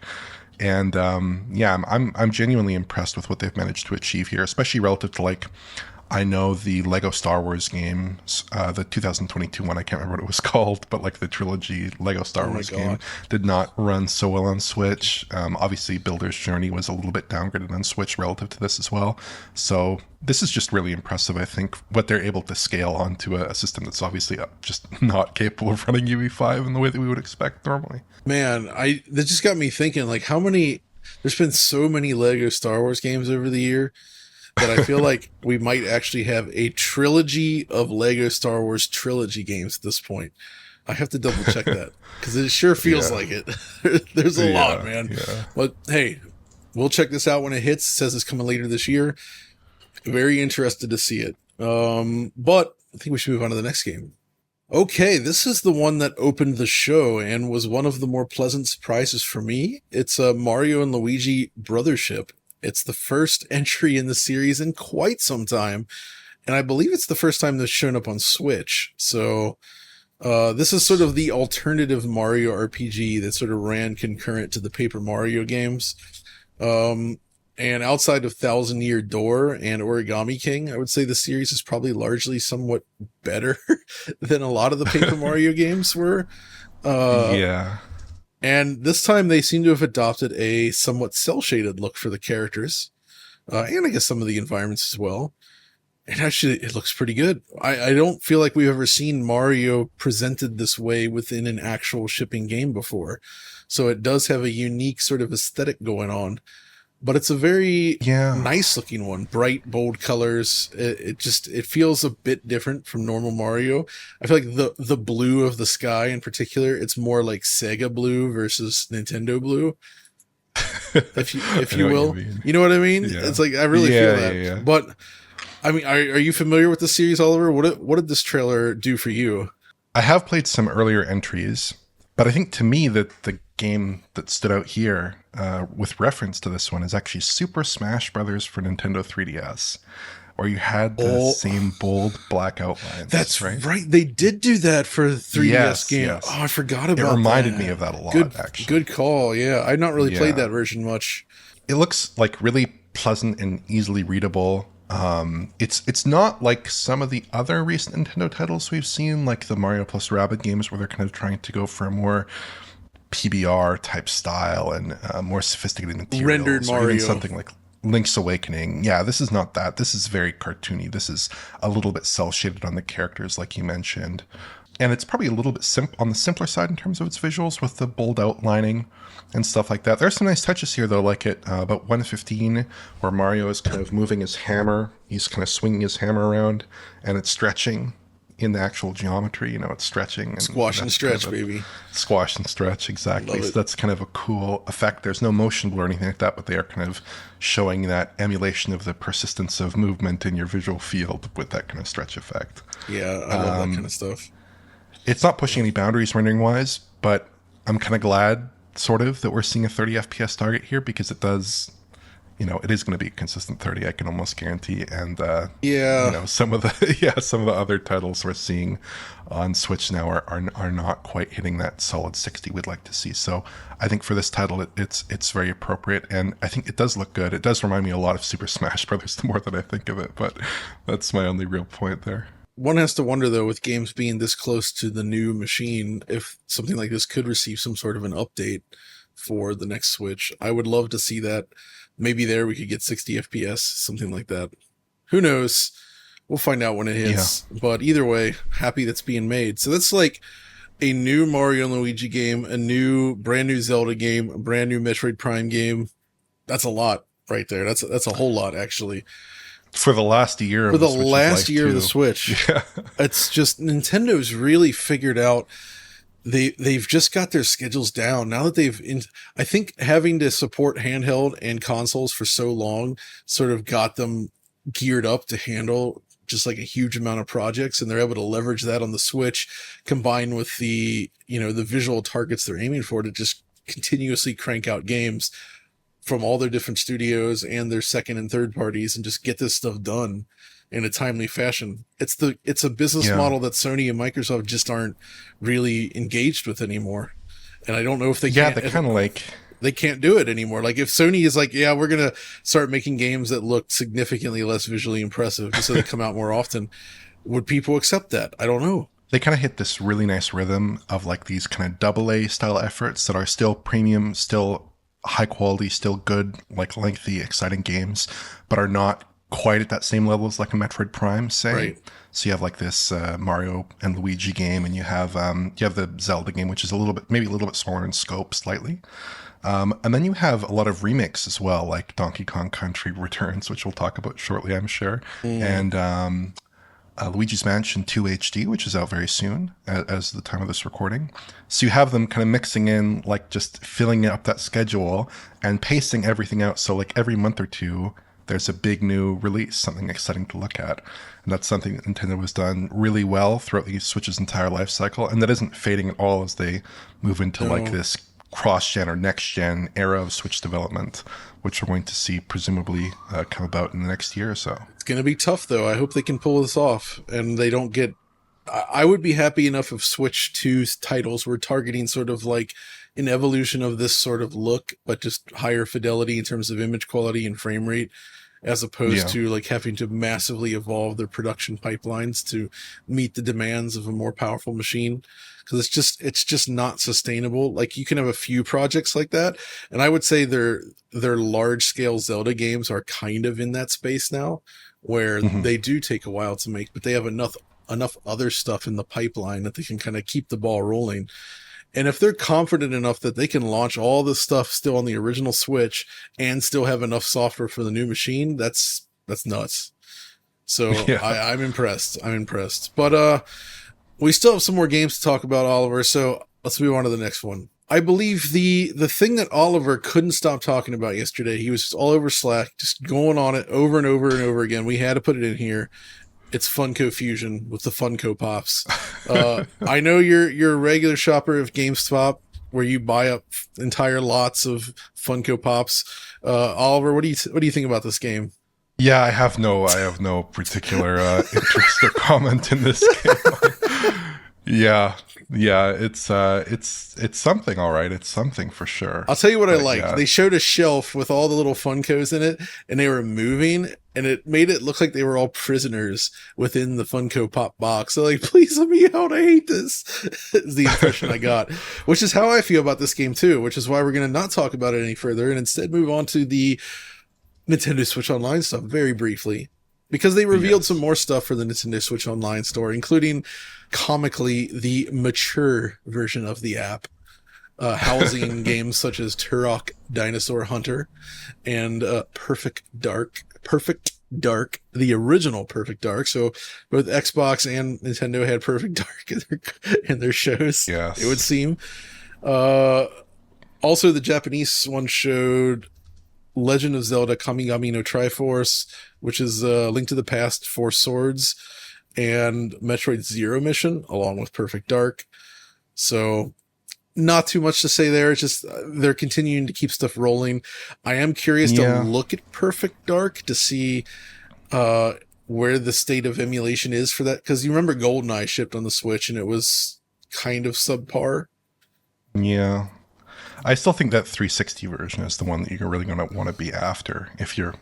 And I'm genuinely impressed with what they've managed to achieve here, especially relative to like, I know the Lego Star Wars games, the 2022 one, I can't remember what it was called, but like the trilogy Lego Star Wars game did not run so well on Switch. Obviously, Builder's Journey was a little bit downgraded on Switch relative to this as well. So this is just really impressive, I think, what they're able to scale onto a system that's obviously just not capable of running UE5 in the way that we would expect normally. Man, that just got me thinking, like there's been so many Lego Star Wars games over the year that I feel like we might actually have a trilogy of Lego Star Wars trilogy games at this point. I have to double check that because it sure feels like it. There's a lot, man. Yeah. But hey, we'll check this out when it hits. It says it's coming later this year. Very interested to see it. But I think we should move on to the next game. Okay, this is the one that opened the show and was one of the more pleasant surprises for me. It's Mario and Luigi Brothership. It's the first entry in the series in quite some time, and I believe it's the first time that's shown up on Switch. So this is sort of the alternative Mario RPG that sort of ran concurrent to the Paper Mario games. Um, and outside of Thousand Year Door and Origami King, I would say the series is probably largely somewhat better than a lot of the Paper Mario games were. Uh, Yeah. and this time they seem to have adopted a somewhat cel-shaded look for the characters, and I guess some of the environments as well. And actually, it looks pretty good. I don't feel like we've ever seen Mario presented this way within an actual shipping game before. So it does have a unique sort of aesthetic going on, but it's a very Yeah. nice looking one. Bright, bold colors. It feels a bit different from normal Mario. I feel like the blue of the sky in particular, it's more like Sega blue versus Nintendo blue, if I you know what will. you mean. You know what I mean? Yeah. It's like I really Yeah, feel that. yeah, yeah. But I mean, are you familiar with the series, Oliver? What did this trailer do for you? I have played some earlier entries, but I think to me that the game that stood out here with reference to this one is actually Super Smash Brothers for Nintendo 3DS, where you had the Oh, same bold black outlines. that's right. They did do that for the 3DS Yes, game. yes. Oh, I forgot It about reminded that. me of that a lot, Good, actually. good call. Yeah, I've not really played Yeah. that version much. It looks like really pleasant and easily readable. It's not like some of the other recent Nintendo titles we've seen, like the Mario plus Rabbids games, where they're kind of trying to go for a more PBR type style and more sophisticated materials. Rendered Or even Mario. something like Link's Awakening. Yeah, this is not that. This is very cartoony. This is a little bit cel shaded on the characters, like you mentioned. And it's probably a little bit on the simpler side in terms of its visuals with the bold outlining and stuff like that. There are some nice touches here, though, like at about 1:15, where Mario is kind of moving his hammer. He's kind of swinging his hammer around, and it's stretching in the actual geometry. You know, it's stretching. And Squash and that's stretch, kind of baby. squash and stretch, exactly. Love So it. that's kind of a cool effect. There's no motion blur or anything like that, but they are kind of showing that emulation of the persistence of movement in your visual field with that kind of stretch effect. Yeah, I love that kind of stuff. It's not pushing any boundaries rendering wise, but I'm kind of glad, sort of, that we're seeing a 30 FPS target here because it does, it is going to be a consistent 30. I can almost guarantee. And Yeah. some of the some of the other titles we're seeing on Switch now are not quite hitting that solid 60 we'd like to see. So I think for this title, it's very appropriate, and I think it does look good. It does remind me a lot of Super Smash Brothers the more that I think of it, but that's my only real point there. One has to wonder, though, with games being this close to the new machine, if something like this could receive some sort of an update for the next Switch. I would love to see that. Maybe there we could get 60 FPS, something like that. Who knows? We'll find out when it hits. Yeah. But either way, happy that's being made. So that's like a new Mario and Luigi game, a brand new Zelda game, a brand new Metroid Prime game. That's a lot right there. That's a whole lot, actually. For the last year of For the Switch's last life, year of too. the Switch. Yeah. It's just Nintendo's really figured out they've just got their schedules down now that I think having to support handheld and consoles for so long sort of got them geared up to handle just like a huge amount of projects, and they're able to leverage that on the Switch combined with the visual targets they're aiming for to just continuously crank out games from all their different studios and their second and third parties and just get this stuff done in a timely fashion. It's a business model that Sony and Microsoft just aren't really engaged with anymore. And I don't know if they can't. They're kind of like, they can't do it anymore. Like if Sony is like, yeah, we're going to start making games that look significantly less visually impressive just so they come out more often, would people accept that? I don't know. they kind of hit this really nice rhythm of like these kind of double A style efforts that are still premium, still high quality, still good, like lengthy, exciting games, but are not quite at that same level as like a Metroid Prime, say. Right. So you have like this Mario and Luigi game, and you have the Zelda game, which is maybe a little bit smaller in scope, slightly. And then you have a lot of remakes as well, like Donkey Kong Country Returns, which we'll talk about shortly, I'm sure, and Luigi's Mansion 2 HD, which is out very soon, as the time of this recording. So you have them kind of mixing in, like just filling up that schedule and pacing everything out. So like every month or two, there's a big new release, something exciting to look at. And that's something that Nintendo has done really well throughout the Switch's entire life cycle. And that isn't fading at all as they move into like this cross-gen or next-gen era of Switch development, which we're going to see presumably come about in the next year or so. It's going to be tough, though. I hope they can pull this off and they don't get... I would be happy enough if Switch 2's titles were targeting sort of like an evolution of this sort of look, but just higher fidelity in terms of image quality and frame rate, as opposed to like having to massively evolve their production pipelines to meet the demands of a more powerful machine. Because it's just not sustainable. Like, you can have a few projects like that, and I would say their large scale Zelda games are kind of in that space now, where they do take a while to make, but they have enough other stuff in the pipeline that they can kind of keep the ball rolling. And if they're confident enough that they can launch all this stuff still on the original Switch and still have enough software for the new machine, that's nuts. So I'm impressed. But we still have some more games to talk about, Oliver. So let's move on to the next one. I believe the thing that Oliver couldn't stop talking about yesterday, he was just all over Slack, just going on it over and over and over again. We had to put it in here. It's Funko Fusion with the Funko Pops. I know you're a regular shopper of GameStop, where you buy up entire lots of Funko Pops. Oliver, what do you think about this game? Yeah, I have no particular interest or comment in this game. Yeah, it's something, all right. It's something for sure. I'll tell you what I like. Yeah. They showed a shelf with all the little Funkos in it, and they were moving, and it made it look like they were all prisoners within the Funko Pop box. So, like, please let me out. I hate this. Is the impression I got, which is how I feel about this game too. Which is why we're going to not talk about it any further and instead move on to the Nintendo Switch Online stuff very briefly. Because they revealed some more stuff for the Nintendo Switch Online store, including, comically, the mature version of the app, housing games such as Turok Dinosaur Hunter and Perfect Dark, the original Perfect Dark. So both Xbox and Nintendo had Perfect Dark in their shows, it would seem. Also, the Japanese one showed Legend of Zelda Kamigami no Triforce, which is Link to the Past, Four Swords, and Metroid Zero Mission, along with Perfect Dark. So, not too much to say there. It's just they're continuing to keep stuff rolling. I am curious to look at Perfect Dark to see where the state of emulation is for that. Because you remember GoldenEye shipped on the Switch, and it was kind of subpar. Yeah. I still think that 360 version is the one that you're really going to want to be after if you're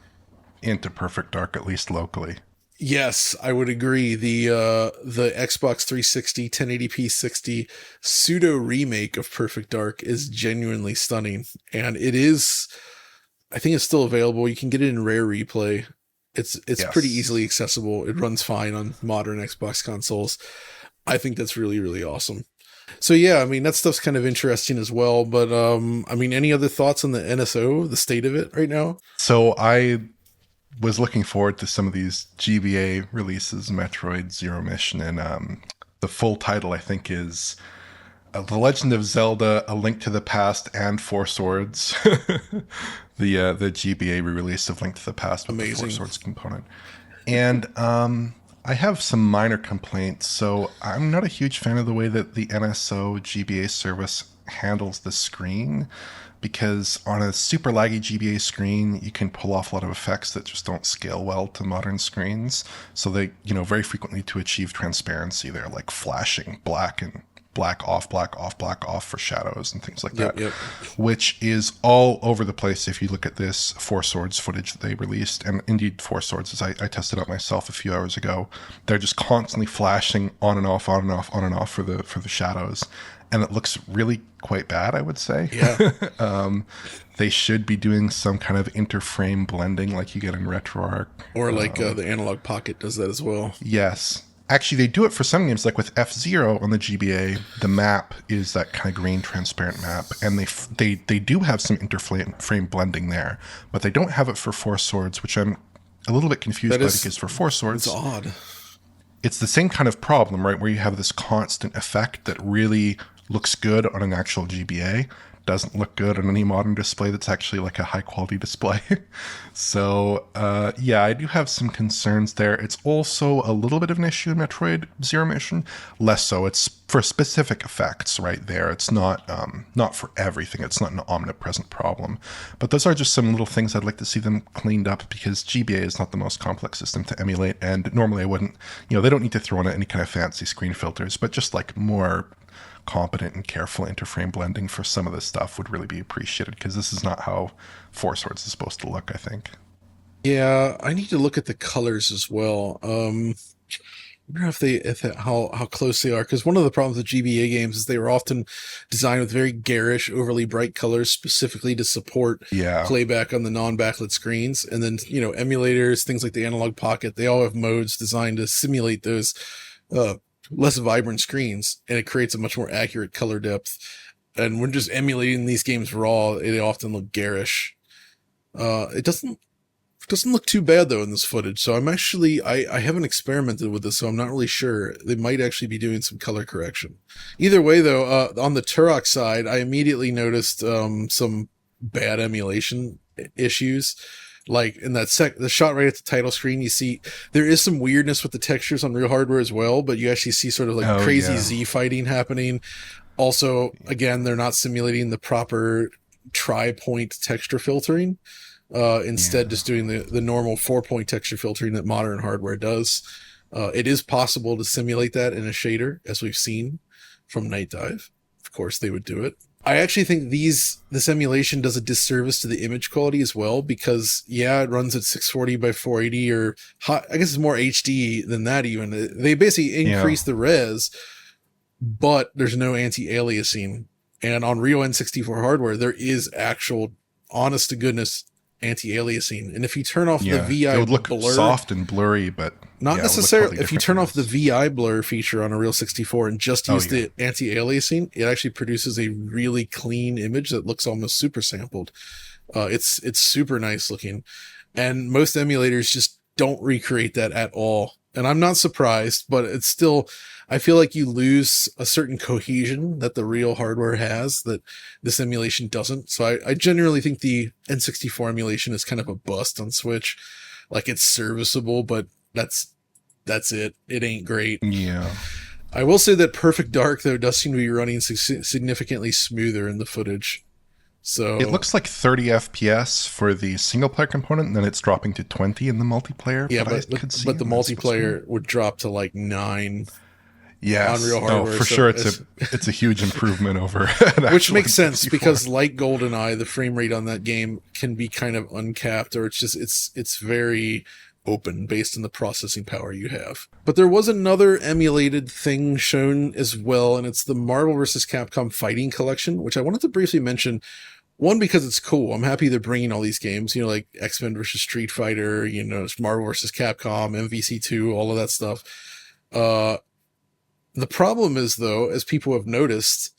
into Perfect Dark, at least locally. Yes, I would agree. The Xbox 360 1080p 60 pseudo remake of Perfect Dark is genuinely stunning, and it is. I think it's still available. You can get it in Rare Replay. It's pretty easily accessible. It runs fine on modern Xbox consoles. I think that's really, really awesome. So yeah, I mean, that stuff's kind of interesting as well. But I mean, any other thoughts on the NSO, the state of it right now? So I was looking forward to some of these GBA releases, Metroid Zero Mission, and the full title I think is The Legend of Zelda: A Link to the Past and Four Swords. the GBA re-release of Link to the Past with the Four Swords component, and I have some minor complaints. So I'm not a huge fan of the way that the NSO GBA service handles the screen, because on a super laggy GBA screen, you can pull off a lot of effects that just don't scale well to modern screens. So they, very frequently to achieve transparency, they're like flashing black off for shadows and things like that, which is all over the place if you look at this Four Swords footage that they released. And indeed, Four Swords, as I tested out myself a few hours ago, they're just constantly flashing on and off for the shadows. And it looks really quite bad, I would say. Yeah. They should be doing some kind of interframe blending like you get in RetroArch. Or like the Analog Pocket does that as well. Yes. Actually, they do it for some games, like with F-Zero on the GBA. The map is that kind of green transparent map, and they do have some interframe blending there, but they don't have it for Four Swords, which I'm a little bit confused by, because for Four Swords, it's odd. It's the same kind of problem, right, where you have this constant effect that really looks good on an actual GBA, doesn't look good on any modern display that's actually like a high quality display. So yeah, I do have some concerns there. It's also a little bit of an issue in Metroid Zero Mission, less so. It's for specific effects right there. It's not for everything. It's not an omnipresent problem. But those are just some little things I'd like to see them cleaned up, because GBA is not the most complex system to emulate, and normally I wouldn't, they don't need to throw in any kind of fancy screen filters, but just like more competent and careful interframe blending for some of this stuff would really be appreciated, because this is not how Four Swords is supposed to look, I think. Yeah, I need to look at the colors as well. I wonder how close they are, because one of the problems with GBA games is they were often designed with very garish, overly bright colors specifically to support playback on the non-backlit screens. And then, emulators, things like the Analog Pocket, they all have modes designed to simulate those less vibrant screens, and it creates a much more accurate color depth. And when just emulating these games raw, they often look garish. It doesn't look too bad though in this footage. So I haven't experimented with this, so I'm not really sure. They might actually be doing some color correction. Either way though, on the Turok side, I immediately noticed some bad emulation issues. Like in that the shot right at the title screen, you see there is some weirdness with the textures on real hardware as well, but you actually see sort of like crazy Z fighting happening. Also, again, they're not simulating the proper tri-point texture filtering. Instead just doing the normal 4-point texture filtering that modern hardware does. It is possible to simulate that in a shader, as we've seen from Night Dive. Of course, they would do it. I actually think this emulation does a disservice to the image quality as well, because it runs at 640 by 480, or I guess it's more HD than that even. They basically increase the res, but there's no anti-aliasing. And on real N64 hardware, there is actual, honest to goodness, anti-aliasing. And if you turn off the VI it would look blur, soft and blurry, but not necessarily. If you turn off the VI blur feature on a real 64 and just use the anti-aliasing, it actually produces a really clean image that looks almost super sampled. It's super nice looking, and most emulators just don't recreate that at all. And I'm not surprised, but it's still, I feel like you lose a certain cohesion that the real hardware has that this emulation doesn't. So I genuinely think the N64 emulation is kind of a bust on Switch. Like, it's serviceable, but that's it. It ain't great. Yeah. I will say that Perfect Dark, though, does seem to be running significantly smoother in the footage. So it looks like 30 FPS for the single player component, and then it's dropping to 20 in the multiplayer. Yeah, but the multiplayer would drop to like 9. Yes, on real hardware. For sure, it's a huge improvement over. Which makes sense, because like GoldenEye, the frame rate on that game can be kind of uncapped, or it's very open based on the processing power you have. But there was another emulated thing shown as well, and it's the Marvel vs. Capcom Fighting Collection, which I wanted to briefly mention. One, because it's cool. I'm happy they're bringing all these games, like X-Men versus Street Fighter, Marvel vs. Capcom, MVC2, all of that stuff. The problem is, though, as people have noticed,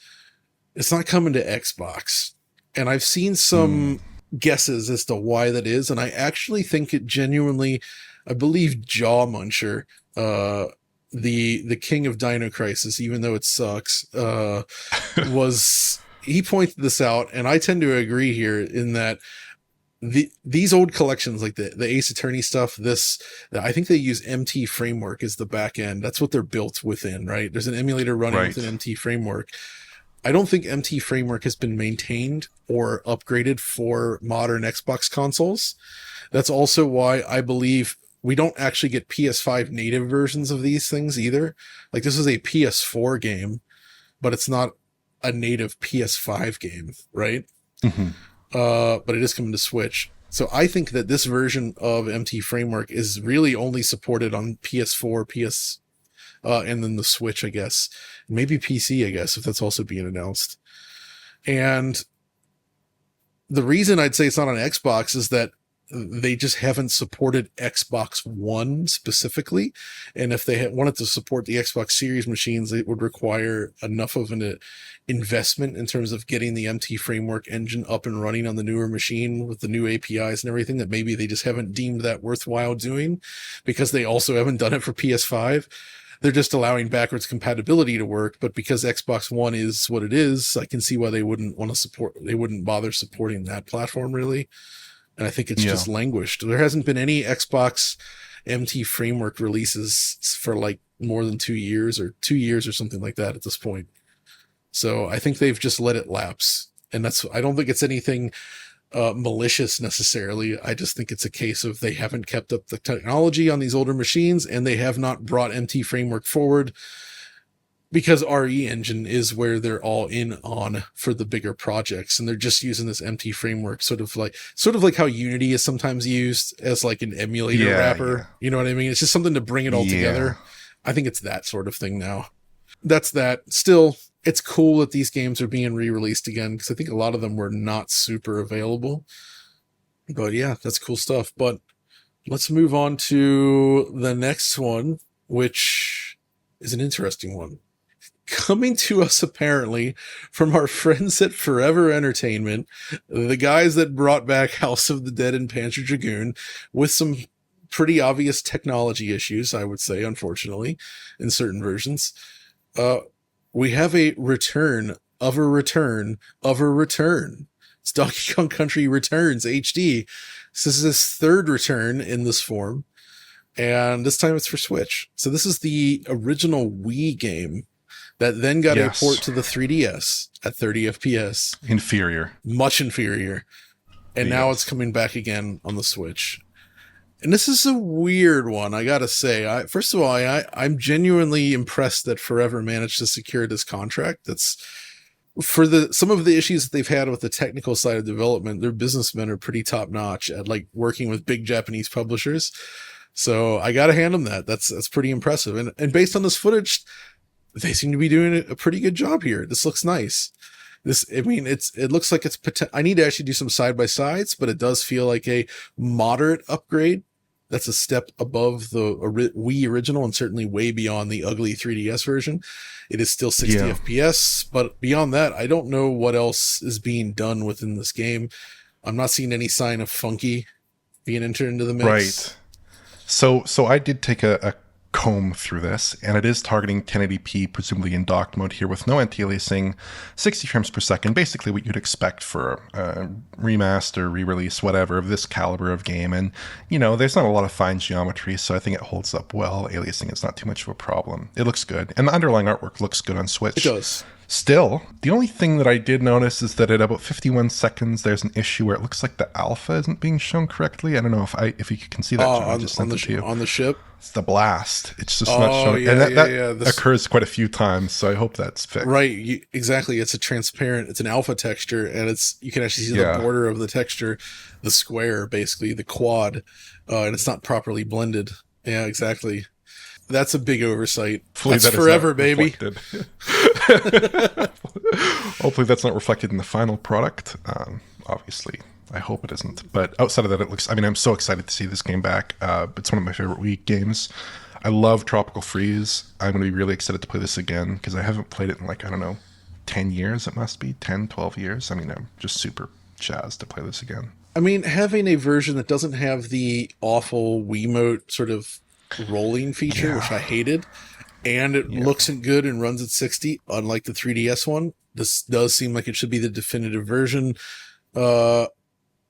it's not coming to Xbox. And I've seen some guesses as to why that is, and I actually think it genuinely, I believe Jaw Muncher, the king of Dino Crisis, even though it sucks, he pointed this out, and I tend to agree here in that these old collections, like the Ace Attorney stuff, I think they use MT Framework as the back end. That's what they're built within, right? There's an emulator running with an MT Framework. I don't think MT Framework has been maintained or upgraded for modern Xbox consoles. That's also why I believe we don't actually get PS5 native versions of these things either. Like, this is a PS4 game, but it's not a native PS5 game, right? Mm-hmm. But it is coming to Switch. So I think that this version of MT Framework is really only supported on PS4, and then the Switch, I guess. Maybe PC, I guess, if that's also being announced. And the reason I'd say it's not on Xbox is that they just haven't supported Xbox One specifically. And if they wanted to support the Xbox Series machines, it would require enough of an investment in terms of getting the MT Framework engine up and running on the newer machine with the new APIs and everything, that maybe they just haven't deemed that worthwhile doing, because they also haven't done it for PS5. They're just allowing backwards compatibility to work, but because Xbox One is what it is, I can see why they wouldn't bother supporting that platform really. And I think it's just languished. There hasn't been any Xbox MT framework releases for like more than 2 years or something like that at this point. So I think they've just let it lapse. And I don't think it's anything malicious necessarily. I just think it's a case of they haven't kept up the technology on these older machines, and they have not brought MT framework forward, because RE Engine is where they're all in on for the bigger projects, and they're just using this MT framework sort of like how Unity is sometimes used as like an emulator wrapper. Yeah. You know what I mean? It's just something to bring it all together. I think it's that sort of thing now. That's that. Still, it's cool that these games are being re-released again, because I think a lot of them were not super available. But yeah, that's cool stuff. But let's move on to the next one, which is an interesting one. Coming to us apparently from our friends at Forever Entertainment, the guys that brought back House of the Dead and Panzer Dragoon, with some pretty obvious technology issues, I would say, unfortunately, in certain versions. We have a return of a return of a return. It's Donkey Kong Country Returns HD. So this is his third return in this form, and this time it's for Switch. So this is the original Wii game that then got a port to the 3DS at 30 FPS. Inferior. Much inferior. And now it's coming back again on the Switch. And this is a weird one, I gotta say. First of all, I'm genuinely impressed that Forever managed to secure this contract. That's for some of the issues that they've had with the technical side of development. Their businessmen are pretty top notch at like working with big Japanese publishers. So I gotta hand them that. That's pretty impressive. And based on this footage, they seem to be doing a pretty good job here. This looks nice. It looks like I need to actually do some side by sides, but it does feel like a moderate upgrade. That's a step above the Wii original, and certainly way beyond the ugly 3DS version. It is still 60 FPS, but beyond that, I don't know what else is being done within this game. I'm not seeing any sign of Funky being entered into the mix. Right. So I did take a comb through this, and it is targeting 1080p, presumably in docked mode here, with no anti-aliasing, 60 frames per second, basically what you'd expect for a remaster, re-release, whatever, of this caliber of game. And, there's not a lot of fine geometry, so I think it holds up well. Aliasing is not too much of a problem. It looks good, and the underlying artwork looks good on Switch. It does. Still, the only thing that I did notice is that at about 51 seconds, there's an issue where it looks like the alpha isn't being shown correctly. I don't know if you can see that. On the ship? It's the blast. It's just not showing. And that occurs quite a few times, so I hope that's fixed. Right, exactly. It's an alpha texture, and you can actually see the border of the texture, the square, basically, the quad, and it's not properly blended. Yeah, exactly. That's a big oversight. That's Forever, baby. Hopefully that's not reflected in the final product. Obviously, I hope it isn't. But outside of that, I'm so excited to see this game back. It's one of my favorite Wii games. I love Tropical Freeze. I'm going to be really excited to play this again, because I haven't played it in 10 years. It must be 10, 12 years. I'm just super jazzed to play this again. Having a version that doesn't have the awful Wiimote sort of rolling feature, which I hated, and it looks good and runs at 60, unlike the 3DS one. This does seem like it should be the definitive version, but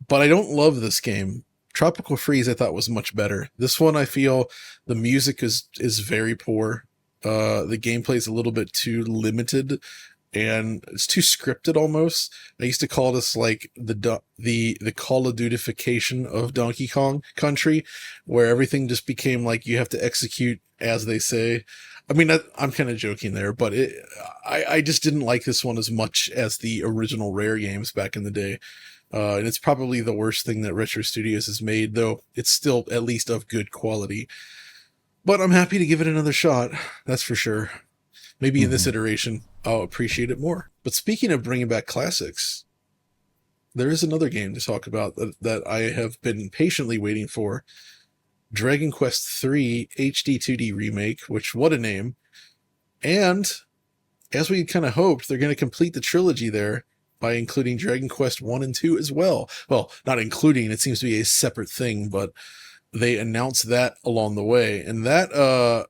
I don't love this game. Tropical Freeze I thought was much better. This one, I feel the music is very poor. The gameplay is a little bit too limited, and it's too scripted almost. I used to call this like the Call of Duty-fication of Donkey Kong Country, where everything just became like you have to execute as they say. I'm kind of joking there, but I just didn't like this one as much as the original Rare games back in the day. And it's probably the worst thing that Retro Studios has made, though it's still at least of good quality. But I'm happy to give it another shot, that's for sure. Maybe in this iteration, I'll appreciate it more. But speaking of bringing back classics, there is another game to talk about that I have been patiently waiting for. Dragon Quest III HD 2D Remake, which, what a name. And, as we kind of hoped, they're going to complete the trilogy there by including Dragon Quest 1 and 2 as well. Well, not including, it seems to be a separate thing, but they announced that along the way. And that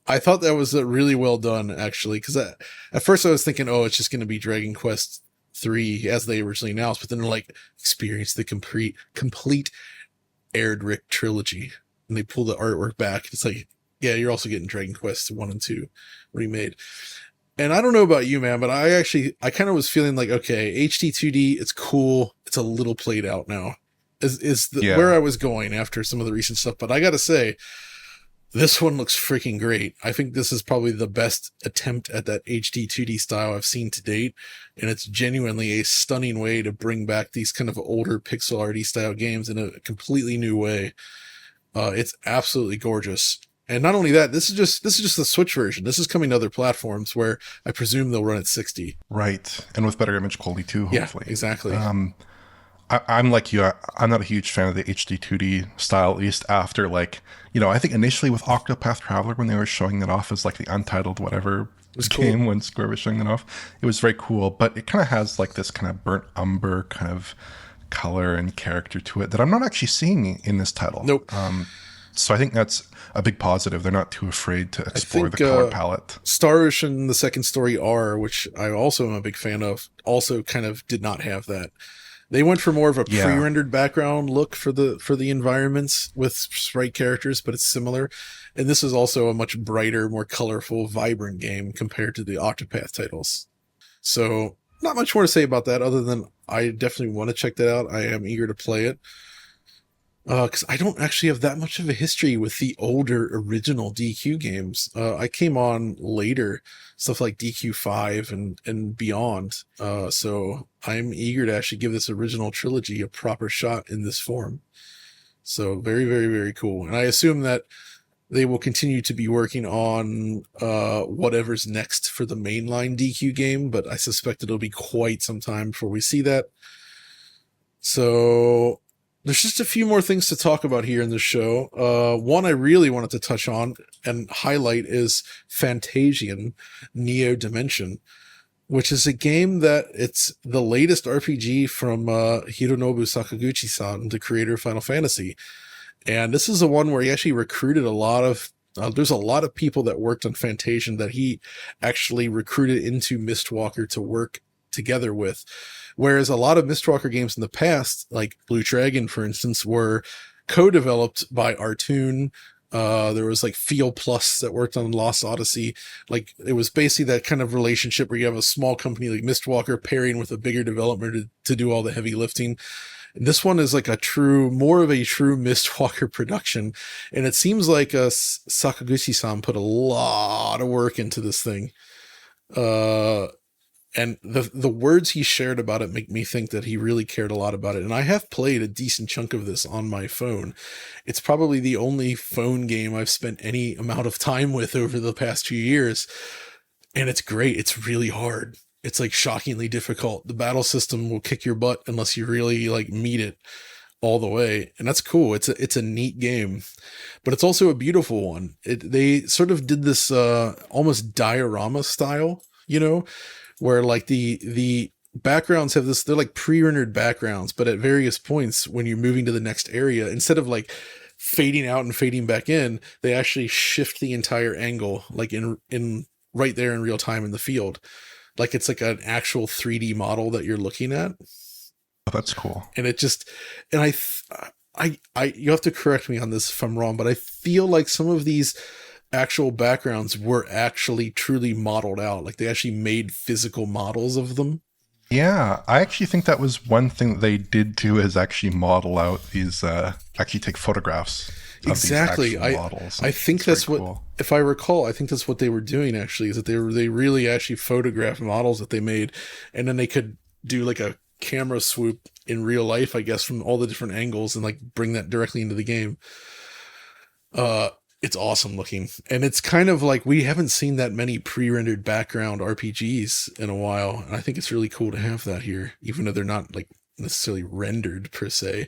I thought that was really well done, actually, because at first I was thinking, oh, it's just going to be Dragon Quest 3 as they originally announced, but then they're like, experience the complete Erdrick trilogy, and they pull the artwork back. It's like, yeah, you're also getting Dragon Quest 1 and 2 remade. And I don't know about you, man, but I kind of was feeling like, okay, HD 2D, it's cool. It's a little played out now. Where I was going after some of the recent stuff. But I got to say, this one looks freaking great. I think this is probably the best attempt at that HD 2D style I've seen to date. And it's genuinely a stunning way to bring back these kind of older pixel arty style games in a completely new way. It's absolutely gorgeous. And not only that, this is just the Switch version. This is coming to other platforms where I presume they'll run at 60. Right. And with better image quality too, hopefully. Yeah, exactly. I'm like you. I'm not a huge fan of the HD 2D style, at least after, like, I think initially with Octopath Traveler, when they were showing that off as like the untitled whatever game, cool. When Square was showing that off, it was very cool. But it kind of has like this kind of burnt umber kind of color and character to it that I'm not actually seeing in this title. Nope. So I think that's a big positive. They're not too afraid to explore the color palette. Star Ocean, the second story R, which I also am a big fan of, also kind of did not have that. They went for more of a pre-rendered background look for the environments with sprite characters, but it's similar. And this is also a much brighter, more colorful, vibrant game compared to the Octopath titles. So not much more to say about that other than I definitely want to check that out. I am eager to play it. Because I don't actually have that much of a history with the older original DQ games. I came on later, stuff like DQ5 and beyond. So I'm eager to actually give this original trilogy a proper shot in this form. So very, very, very cool. And I assume that they will continue to be working on whatever's next for the mainline DQ game, but I suspect it'll be quite some time before we see that. So there's just a few more things to talk about here in the show. One I really wanted to touch on and highlight is Fantasian Neo Dimension, which is a game that it's the latest RPG from Hironobu Sakaguchi-san, the creator of Final Fantasy. And this is the one where he actually recruited a lot of there's a lot of people that worked on Fantasian that he actually recruited into Mistwalker to work together with. Whereas a lot of Mistwalker games in the past, like Blue Dragon, for instance, were co-developed by Artoon. There was like Feel Plus that worked on Lost Odyssey. Like it was basically that kind of relationship where you have a small company like Mistwalker pairing with a bigger developer to do all the heavy lifting. And this one is like more of a true Mistwalker production. And it seems like Sakaguchi-san put a lot of work into this thing. And the words he shared about it make me think that he really cared a lot about it. And I have played a decent chunk of this on my phone. It's probably the only phone game I've spent any amount of time with over the past few years. And it's great. It's really hard. It's like shockingly difficult. The battle system will kick your butt unless you really like meet it all the way. And that's cool. It's a neat game, but it's also a beautiful one. They sort of did this almost diorama style, where like the backgrounds have this, they're like pre-rendered backgrounds, but at various points when you're moving to the next area, instead of like fading out and fading back in, they actually shift the entire angle, like in right there in real time in the field. Like it's like an actual 3D model that you're looking at. Oh, that's cool. And it just, and I, you have to correct me on this if I'm wrong, but I feel like some of these actual backgrounds were actually truly modeled out. Like they actually made physical models of them. Yeah, I actually think that was one thing that they did do, is actually model out these, actually take photographs. Exactly. I think that's what, cool. If I recall, I think that's what they were doing actually, is that they really actually photographed models that they made, and then they could do like a camera swoop in real life, I guess, from all the different angles and like bring that directly into the game. It's awesome looking. And it's kind of like, we haven't seen that many pre-rendered background RPGs in a while. And I think it's really cool to have that here, even though they're not like necessarily rendered per se.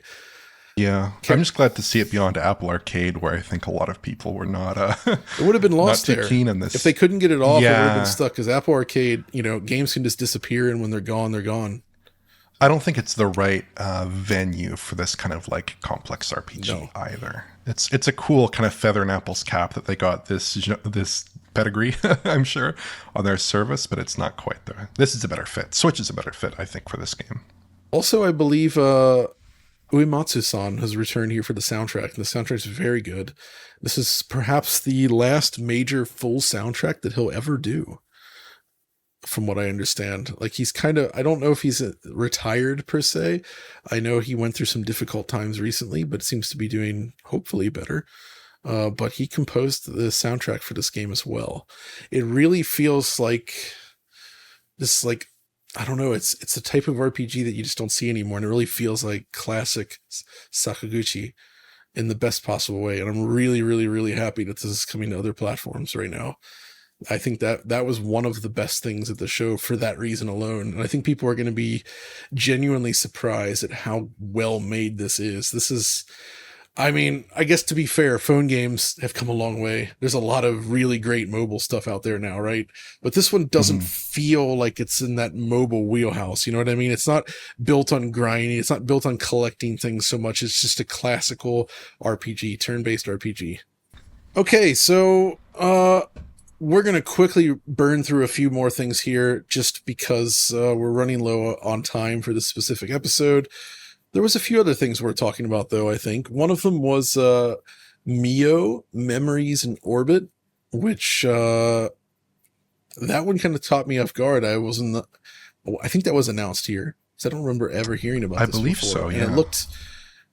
Yeah. I'm just glad to see it beyond Apple Arcade, where I think a lot of people were not, it would have been lost not too there. Keen on this. If they couldn't get it off, it would have been stuck, because Apple Arcade, games can just disappear, and when they're gone, they're gone. I don't think it's the right venue for this kind of like complex RPG either. It's a cool kind of feather in apple's cap that they got this pedigree, I'm sure, on their service, but it's not quite there. This is a better fit. Switch is a better fit, I think, for this game. Also, I believe Uematsu-san has returned here for the soundtrack, and the soundtrack is very good. This is perhaps the last major full soundtrack that he'll ever do, from what I understand. Like, he's kind of, I don't know if he's retired per se. I know he went through some difficult times recently, but seems to be doing hopefully better. But he composed the soundtrack for this game as well. It really feels like this, like, I don't know, it's a type of RPG that you just don't see anymore, and it really feels like classic Sakaguchi in the best possible way. And I'm really, really, really happy that this is coming to other platforms right now. I think that was one of the best things at the show for that reason alone. And I think people are going to be genuinely surprised at how well made this is. This is, I mean, I guess to be fair, phone games have come a long way. There's a lot of really great mobile stuff out there now, right? But this one doesn't feel like it's in that mobile wheelhouse. You know what I mean? It's not built on grinding. It's not built on collecting things so much. It's just a classical RPG, turn-based RPG. Okay, so we're going to quickly burn through a few more things here just because we're running low on time for this specific episode. There was a few other things we're talking about, though, I think. One of them was Mio, Memories in Orbit, which that one kind of caught me off guard. I think that was announced here, because I don't remember ever hearing about this believe before. so, yeah. And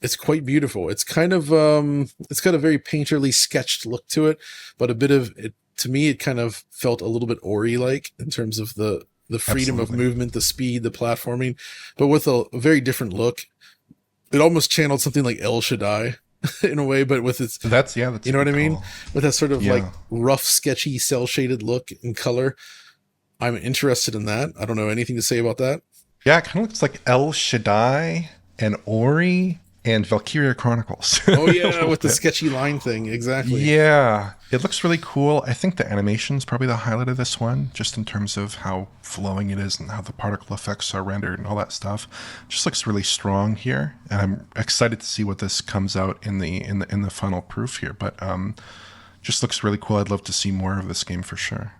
it's quite beautiful. It's kind of, it's got a very painterly sketched look to it, but a bit of it, to me, it kind of felt a little bit Ori-like in terms of the freedom of movement, the speed, the platforming, but with a very different look. It almost channeled something like El Shaddai in a way, but with its, that's you know what I mean? With that sort of like rough, sketchy, cell shaded look and color. I'm interested in that. I don't know anything to say about that. Yeah, it kind of looks like El Shaddai and Ori and Valkyria Chronicles. Oh yeah, with the sketchy line thing. Exactly. Yeah, it looks really cool. I think the animation is probably the highlight of this one, just in terms of how flowing it is and how the particle effects are rendered and all that stuff. Just looks really strong here, and I'm excited to see what this comes out in the final proof here. But just looks really cool. I'd love to see more of this game for sure.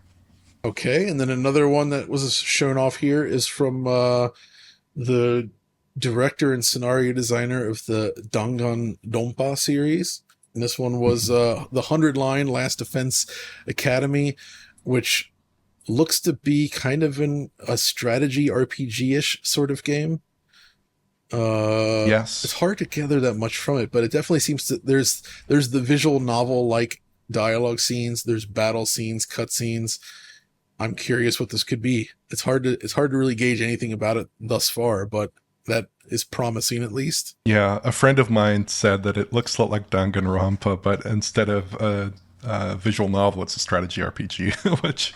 Okay, and then another one that was shown off here is from the director and scenario designer of the Danganronpa series. And this one was the 100-line Last Defense Academy, which looks to be kind of a strategy RPG-ish sort of game. Yes. It's hard to gather that much from it, but it definitely seems that there's the visual novel-like dialogue scenes, there's battle scenes, cutscenes. I'm curious what this could be. It's hard to really gauge anything about it thus far, but that is promising at least. Yeah, a friend of mine said that it looks a lot like Danganronpa, but instead of a visual novel, it's a strategy RPG, which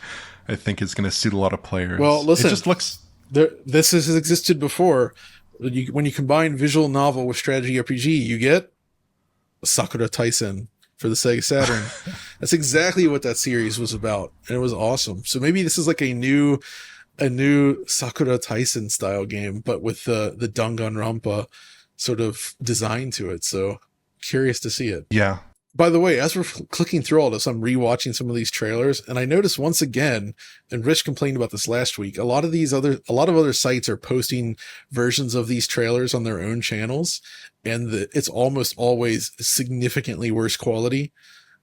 I think is going to suit a lot of players. Well, listen, it just looks... This has existed before. When you combine visual novel with strategy RPG, you get Sakura Taisen for the Sega Saturn. That's exactly what that series was about, and it was awesome. So maybe this is like a new Sakura Taisen style game, but with the Danganronpa sort of design to it. So curious to see it. Yeah. By the way, as we're clicking through all this, I'm rewatching some of these trailers, and I noticed once again, and Rich complained about this last week, a lot of other sites are posting versions of these trailers on their own channels, and it's almost always significantly worse quality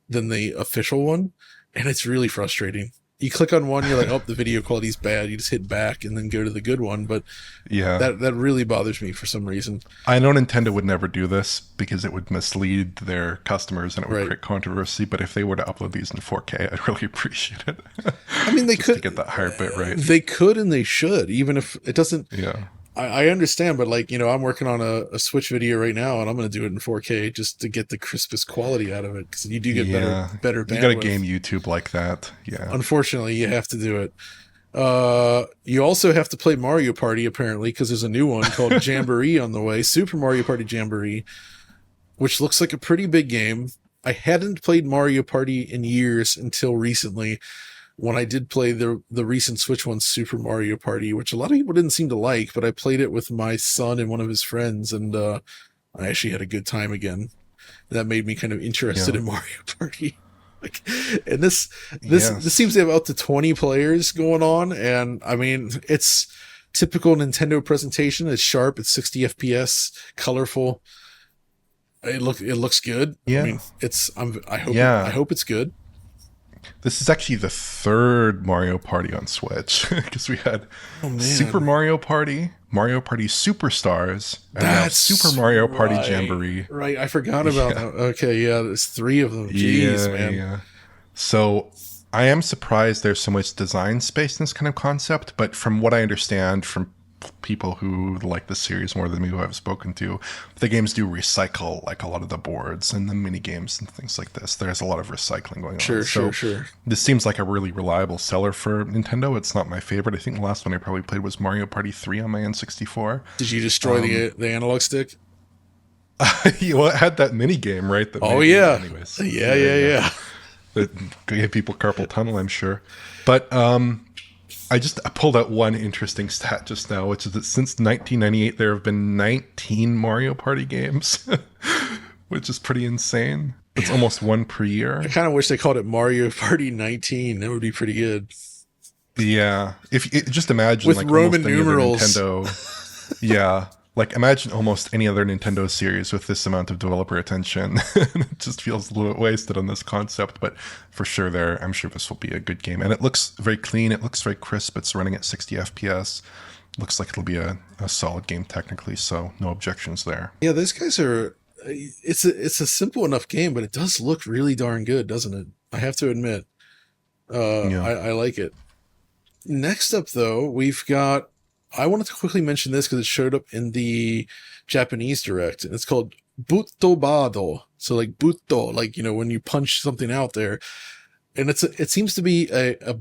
than the official one, and it's really frustrating. You click on one, you're like, oh, the video quality's bad. You just hit back and then go to the good one. But yeah, that really bothers me for some reason. I know Nintendo would never do this because it would mislead their customers and it would create controversy. But if they were to upload these in 4K, I'd really appreciate it. I mean, they could to get that higher bit rate. They could and they should, even if it doesn't. Yeah. I understand, but like, I'm working on a Switch video right now, and I'm going to do it in 4K just to get the crispest quality out of it, because you do get better bandwidth. You got to game YouTube like that. Yeah. Unfortunately, you have to do it. You also have to play Mario Party, apparently, because there's a new one called Jamboree on the way. Super Mario Party Jamboree, which looks like a pretty big game. I hadn't played Mario Party in years until recently, when I did play the recent Switch one, Super Mario Party, which a lot of people didn't seem to like, but I played it with my son and one of his friends, and I actually had a good time again. That made me kind of interested in Mario Party. Like, and this Yes. seems to have up to 20 players going on, and I mean, it's typical Nintendo presentation. It's sharp, it's 60 FPS, colorful. It looks good. I Yeah. mean, I Yeah. hope it's good. This is actually the third Mario Party on Switch because we had Super Mario Party, Mario Party Superstars, and now Super Mario Party Jamboree. Right, I forgot about that. Okay, yeah, there's 3 of them. Jeez, man. Yeah. So I am surprised there's so much design space in this kind of concept, but from what I understand from people who like the series more than me who I've spoken to, the games do recycle like a lot of the boards and the mini games and things like this. There's a lot of recycling going on. Sure. This seems like a really reliable seller for Nintendo. It's not my favorite. I think the last one I probably played was Mario Party 3 on my N64. Did you destroy the analog stick? Well, it had that mini game, right? That Anyways. Yeah. That gave people carpal tunnel, I'm sure. But I pulled out one interesting stat just now, which is that since 1998, there have been 19 Mario Party games, which is pretty insane. It's almost one per year. I kind of wish they called it Mario Party 19. That would be pretty good. Yeah. Just imagine with like Roman almost any numerals. other Nintendo. Yeah. Like imagine almost any other Nintendo series with this amount of developer attention. It just feels a little bit wasted on this concept, but for sure I'm sure this will be a good game. And it looks very clean. It looks very crisp. It's running at 60 FPS. Looks like it'll be a solid game technically, so no objections there. Yeah, those guys are... It's a simple enough game, but it does look really darn good, doesn't it? I have to admit. I like it. Next up, though, we've got... I wanted to quickly mention this because it showed up in the Japanese Direct, and it's called Butto Bado. So like Butto, like, when you punch something out there. And it seems to be a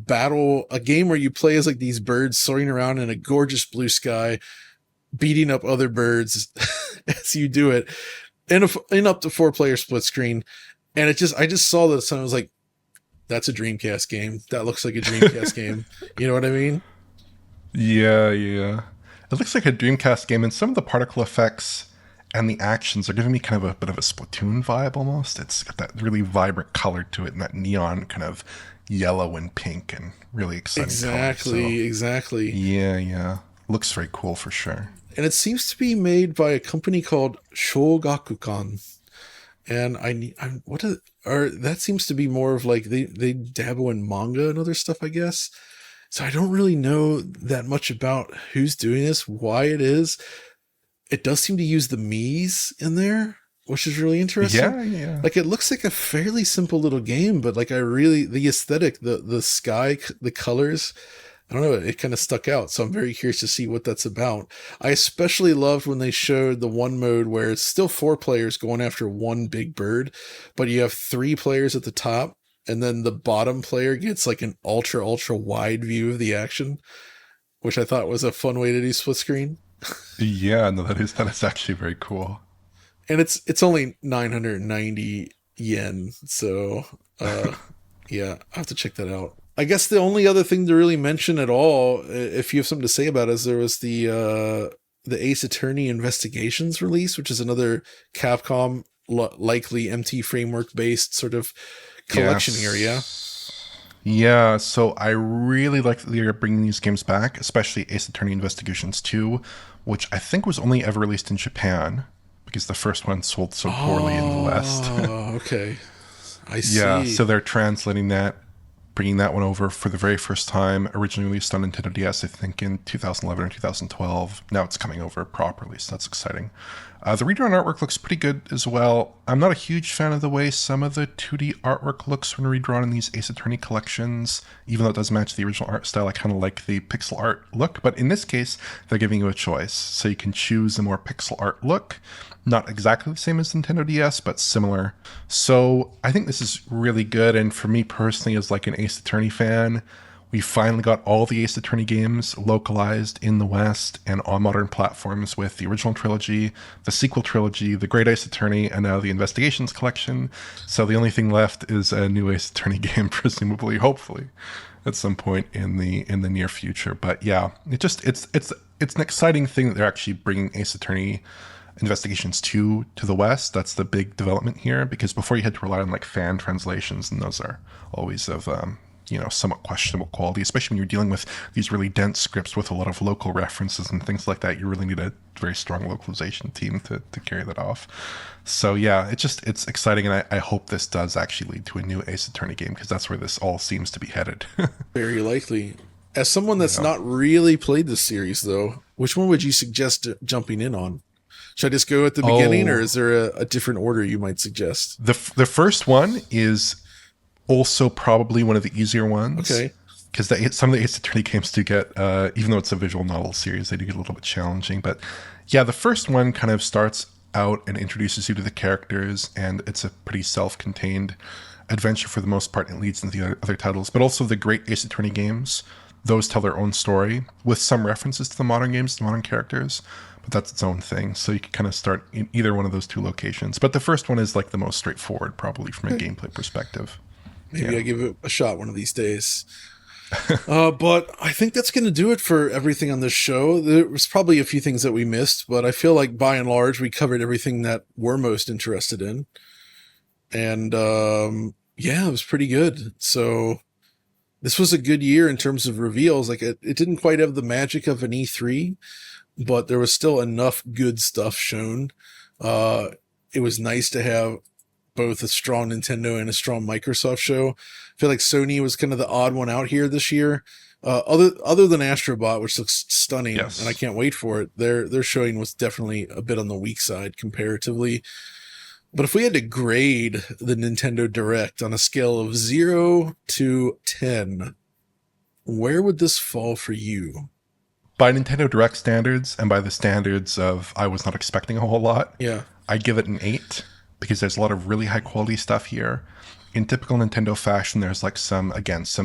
game where you play as like these birds soaring around in a gorgeous blue sky, beating up other birds as you do it in up to 4-player split screen. And I just saw this and I was like, that's a Dreamcast game. That looks like a Dreamcast game. You know what I mean? Yeah. It looks like a Dreamcast game, and some of the particle effects and the actions are giving me kind of a bit of a Splatoon vibe almost. It's got that really vibrant color to it and that neon kind of yellow and pink and really exciting Exactly. Yeah. Looks very cool for sure. And it seems to be made by a company called Shogakukan. And that seems to be more of like they dabble in manga and other stuff, I guess. So I don't really know that much about who's doing this, why it is. It does seem to use the Mii's in there, which is really interesting. Yeah. Like it looks like a fairly simple little game, but like the aesthetic, the sky, the colors, I don't know, it kind of stuck out. So I'm very curious to see what that's about. I especially loved when they showed the one mode where it's still 4 players going after one big bird, but you have 3 players at the top. And then the bottom player gets like an ultra wide view of the action, which I thought was a fun way to do split screen. Yeah, no, that is actually very cool. And it's only 990 yen, so yeah, I have to check that out. I guess the only other thing to really mention at all, if you have something to say about it, is there was the Ace Attorney Investigations release, which is another Capcom likely MT framework based sort of collection area. Yeah, so I really like that they're bringing these games back, especially Ace Attorney Investigations 2, which I think was only ever released in Japan because the first one sold so poorly in the West. Okay. I see. Yeah, so they're translating that, bringing that one over for the very first time, originally released on Nintendo DS, I think in 2011 or 2012. Now it's coming over properly, so that's exciting. The redrawn artwork looks pretty good as well. I'm not a huge fan of the way some of the 2D artwork looks when redrawn in these Ace Attorney collections. Even though it does match the original art style, I kind of like the pixel art look. But in this case, they're giving you a choice. So you can choose a more pixel art look. Not exactly the same as Nintendo DS, but similar. So I think this is really good. And for me personally, as like an Ace Attorney fan, we finally got all the Ace Attorney games localized in the West and on modern platforms with the original trilogy, the sequel trilogy, the Great Ace Attorney, and now the Investigations collection. So the only thing left is a new Ace Attorney game, presumably, hopefully, at some point in the near future. But yeah, it's an exciting thing that they're actually bringing Ace Attorney Investigations 2 to the West. That's the big development here, because before you had to rely on like fan translations, and those are always of somewhat questionable quality, especially when you're dealing with these really dense scripts with a lot of local references and things like that. You really need a very strong localization team to carry that off. So yeah, it's exciting, and I hope this does actually lead to a new Ace Attorney game, because that's where this all seems to be headed. Very likely. As someone that's not really played this series, though, which one would you suggest jumping in on? Should I just go at the beginning, or is there a different order you might suggest? The first one is also probably one of the easier ones. Okay. Because some of the Ace Attorney games do get, even though it's a visual novel series, they do get a little bit challenging. But yeah, the first one kind of starts out and introduces you to the characters, and it's a pretty self-contained adventure for the most part, and it leads into the other titles. But also the great Ace Attorney games, those tell their own story with some references to the modern games, to modern characters. But that's its own thing. So you can kind of start in either one of those two locations. But the first one is like the most straightforward, probably from a gameplay perspective. Maybe I give it a shot one of these days. But I think that's going to do it for everything on this show. There was probably a few things that we missed, but I feel like by and large, we covered everything that we're most interested in. And yeah, it was pretty good. So this was a good year in terms of reveals. Like it didn't quite have the magic of an E3, but there was still enough good stuff shown. It was nice to have both a strong Nintendo and a strong Microsoft show. I feel like Sony was kind of the odd one out here this year. Other than Astrobot, which looks stunning, Yes. and I can't wait for it. Their showing was definitely a bit on the weak side comparatively. But if we had to grade the Nintendo Direct on a scale of 0 to 10, where would this fall for you? By Nintendo Direct standards, and by the standards of I was not expecting a whole lot, Yeah. I'd give it an 8, because there's a lot of really high quality stuff here. In typical Nintendo fashion, there's like some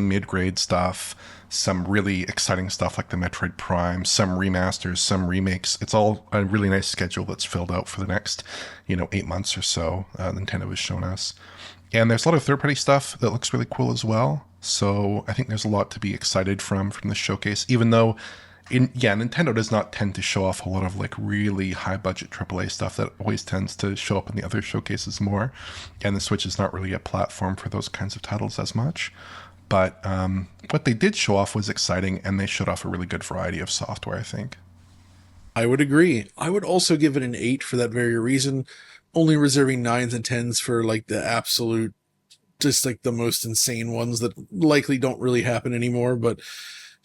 mid-grade stuff, some really exciting stuff like the Metroid Prime, some remasters, some remakes. It's all a really nice schedule that's filled out for the next, 8 months or so, Nintendo has shown us. And there's a lot of third-party stuff that looks really cool as well. So I think there's a lot to be excited from this showcase, even though Nintendo does not tend to show off a lot of like really high budget AAA stuff that always tends to show up in the other showcases more. And the Switch is not really a platform for those kinds of titles as much. But what they did show off was exciting, and they showed off a really good variety of software, I think. I would agree. I would also give it an 8 for that very reason, only reserving 9s and 10s for like the absolute, just like the most insane ones that likely don't really happen anymore. But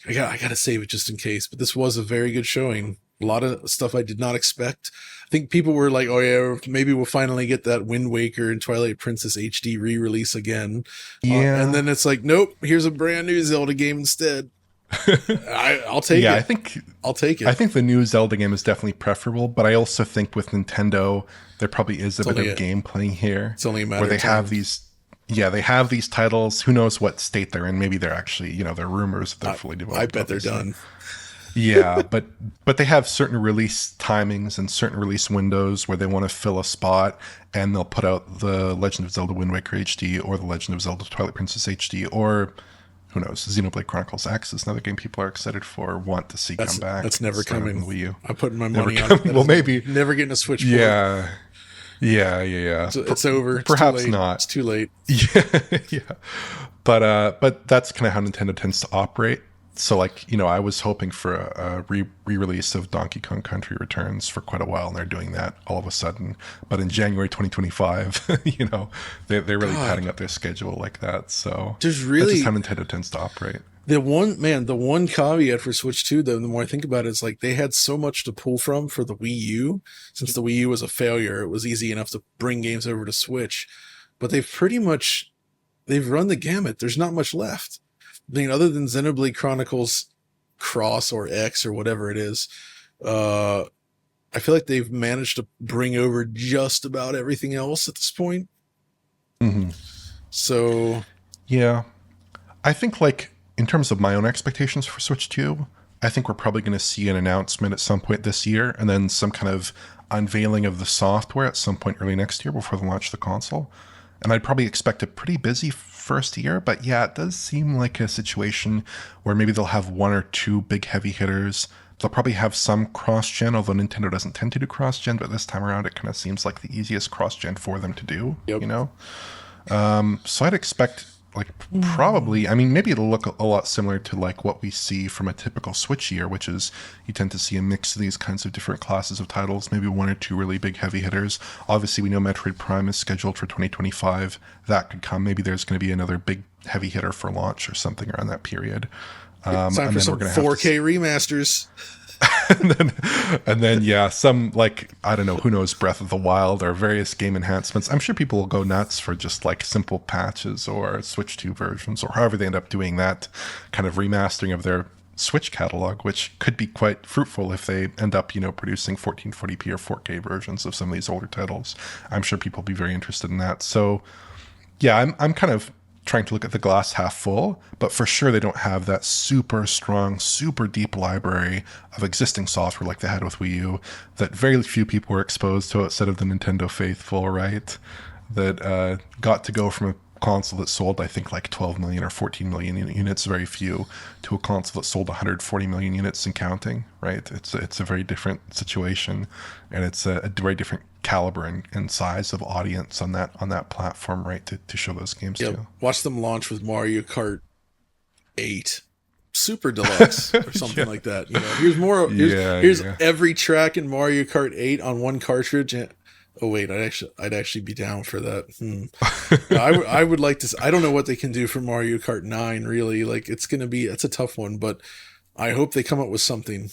I gotta save it just in case. But this was a very good showing. A lot of stuff I did not expect. I think people were like, oh yeah, maybe we'll finally get that Wind Waker and Twilight Princess HD re-release again. Yeah. And then it's like, nope, here's a brand new Zelda game instead. I'll take it. I'll take it. I think the new Zelda game is definitely preferable, but I also think with Nintendo, there probably is a bit of game playing here. It's only a matter where they of time. have these. Yeah, they have these titles. Who knows what state they're in? Maybe they're actually, they're rumors that they're fully developed. I bet they're done. Yeah, but they have certain release timings and certain release windows where they want to fill a spot, and they'll put out the Legend of Zelda Wind Waker HD or the Legend of Zelda Twilight Princess HD, or who knows, Xenoblade Chronicles X is another game people are excited for, want to see come back. That's never coming. On the Wii U. I'm putting my money on it. Well, maybe never getting a Switch. Yeah. Yeah. It's over. It's Perhaps too late. not. It's too late. Yeah. But that's kind of how Nintendo tends to operate. So I was hoping for a re-release of Donkey Kong Country Returns for quite a while, and they're doing that all of a sudden. But in January 2025, they're really padding up their schedule like that. So there's really, that's just how Nintendo tends to operate. The one caveat for Switch 2, though, the more I think about it, is like they had so much to pull from for the Wii U. Since the Wii U was a failure, it was easy enough to bring games over to Switch. But they've run the gamut. There's not much left. I mean, other than Xenoblade Chronicles Cross or X or whatever it is, I feel like they've managed to bring over just about everything else at this point. Mm-hmm. So, yeah, I think in terms of my own expectations for Switch 2, I think we're probably going to see an announcement at some point this year, and then some kind of unveiling of the software at some point early next year before they launch the console. And I'd probably expect a pretty busy first year, but yeah, it does seem like a situation where maybe they'll have one or two big heavy hitters, They'll probably have some cross-gen, although Nintendo doesn't tend to do cross-gen, but this time around it kind of seems like the easiest cross-gen for them to do, Yep. you know? So I'd expect, like, probably, I mean, maybe it'll look a lot similar to, like, what we see from a typical Switch year, which is you tend to see a mix of these kinds of different classes of titles, maybe one or two really big heavy hitters. Obviously, we know Metroid Prime is scheduled for 2025. That could come. Maybe there's going to be another big heavy hitter for launch or something around that period. Time for some 4K remasters. and then yeah, some, like, I don't know, who knows, Breath of the Wild or various game enhancements. I'm sure people will go nuts for just like simple patches or Switch 2 versions, or however they end up doing that kind of remastering of their Switch catalog, which could be quite fruitful if they end up, you know, producing 1440p or 4K versions of some of these older titles. I'm sure people will be very interested in that. So yeah, I'm kind of trying to look at the glass half full, but for sure they don't have that super strong, super deep library of existing software like they had with Wii U that very few people were exposed to outside of the Nintendo faithful, right? That got to go from a console that sold, I think, like 12 million or 14 million units, very few, to a console that sold 140 million units and counting, right? It's a very different situation, and it's a very different caliber and size of audience on that platform, right, to show those games to. Watch them launch with Mario Kart 8 Super Deluxe or something like that. You know, here's every track in Mario Kart 8 on one cartridge. And, oh wait, I'd actually be down for that. I would like to. I don't know what they can do for Mario Kart 9. Really, like it's a tough one, but I hope they come up with something,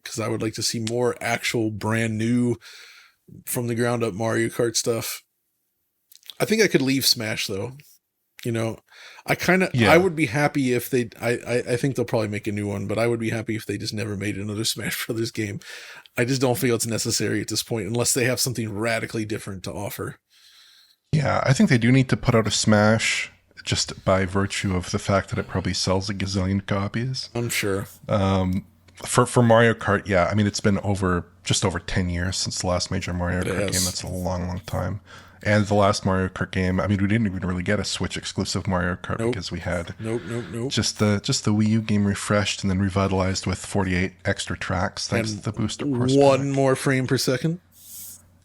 because I would like to see more actual brand new, from the ground up Mario Kart stuff. I think I could leave Smash though. You know, I would be happy if they, I think they'll probably make a new one, but I would be happy if they just never made another Smash Brothers game. I just don't feel it's necessary at this point, unless they have something radically different to offer. Yeah, I think they do need to put out a Smash, just by virtue of the fact that it probably sells a gazillion copies. I'm sure. For Mario Kart, yeah, I mean, it's been just over 10 years since the last major Mario Kart game. That's a long, long time. And the last Mario Kart game, I mean, we didn't even really get a Switch exclusive Mario Kart because we had just the Wii U game refreshed and then revitalized with 48 extra tracks thanks to the booster course. One more frame per second.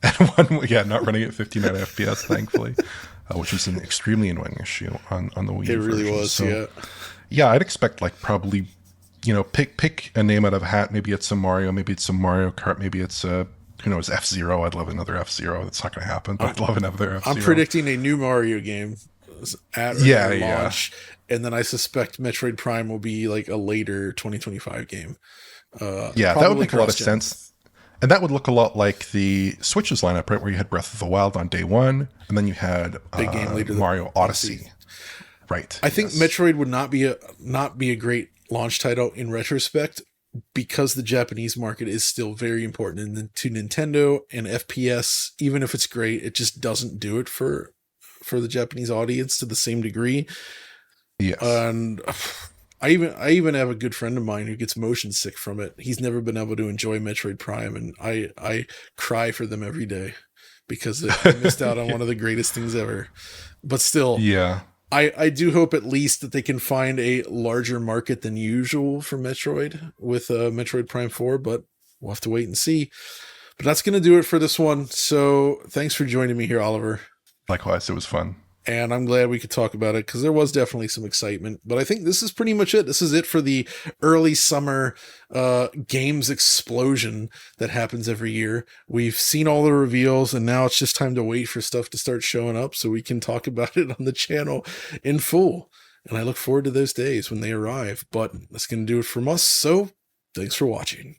And not running at 59 FPS, thankfully, which is an extremely annoying issue on the Wii U. It really was, so, yeah, I'd expect, like, probably, you know, pick a name out of a hat. Maybe it's a Mario, maybe it's a Mario Kart, maybe it's a, who knows, F-Zero. I'd love another F-Zero. That's not going to happen, but I'd love another F-Zero. I'm predicting a new Mario game at launch, and then I suspect Metroid Prime will be like a later 2025 game. That would make a lot of sense. And that would look a lot like the Switch's lineup, right, where you had Breath of the Wild on day one, and then you had big game later, Mario Odyssey. Right. I think Metroid would not be a great launch title in retrospect, because the Japanese market is still very important to Nintendo, and FPS, even if it's great, it just doesn't do it for the Japanese audience to the same degree. Yes. And I even have a good friend of mine who gets motion sick from it. He's never been able to enjoy Metroid Prime, and I cry for them every day because they missed out on one of the greatest things ever. But still, yeah. I do hope at least that they can find a larger market than usual for Metroid with Metroid Prime 4, but we'll have to wait and see. But that's going to do it for this one. So thanks for joining me here, Oliver. Likewise, it was fun. And I'm glad we could talk about it, because there was definitely some excitement. But I think this is pretty much it. This is it for the early summer games explosion that happens every year. We've seen all the reveals, and now it's just time to wait for stuff to start showing up so we can talk about it on the channel in full. And I look forward to those days when they arrive. But that's going to do it from us. So thanks for watching.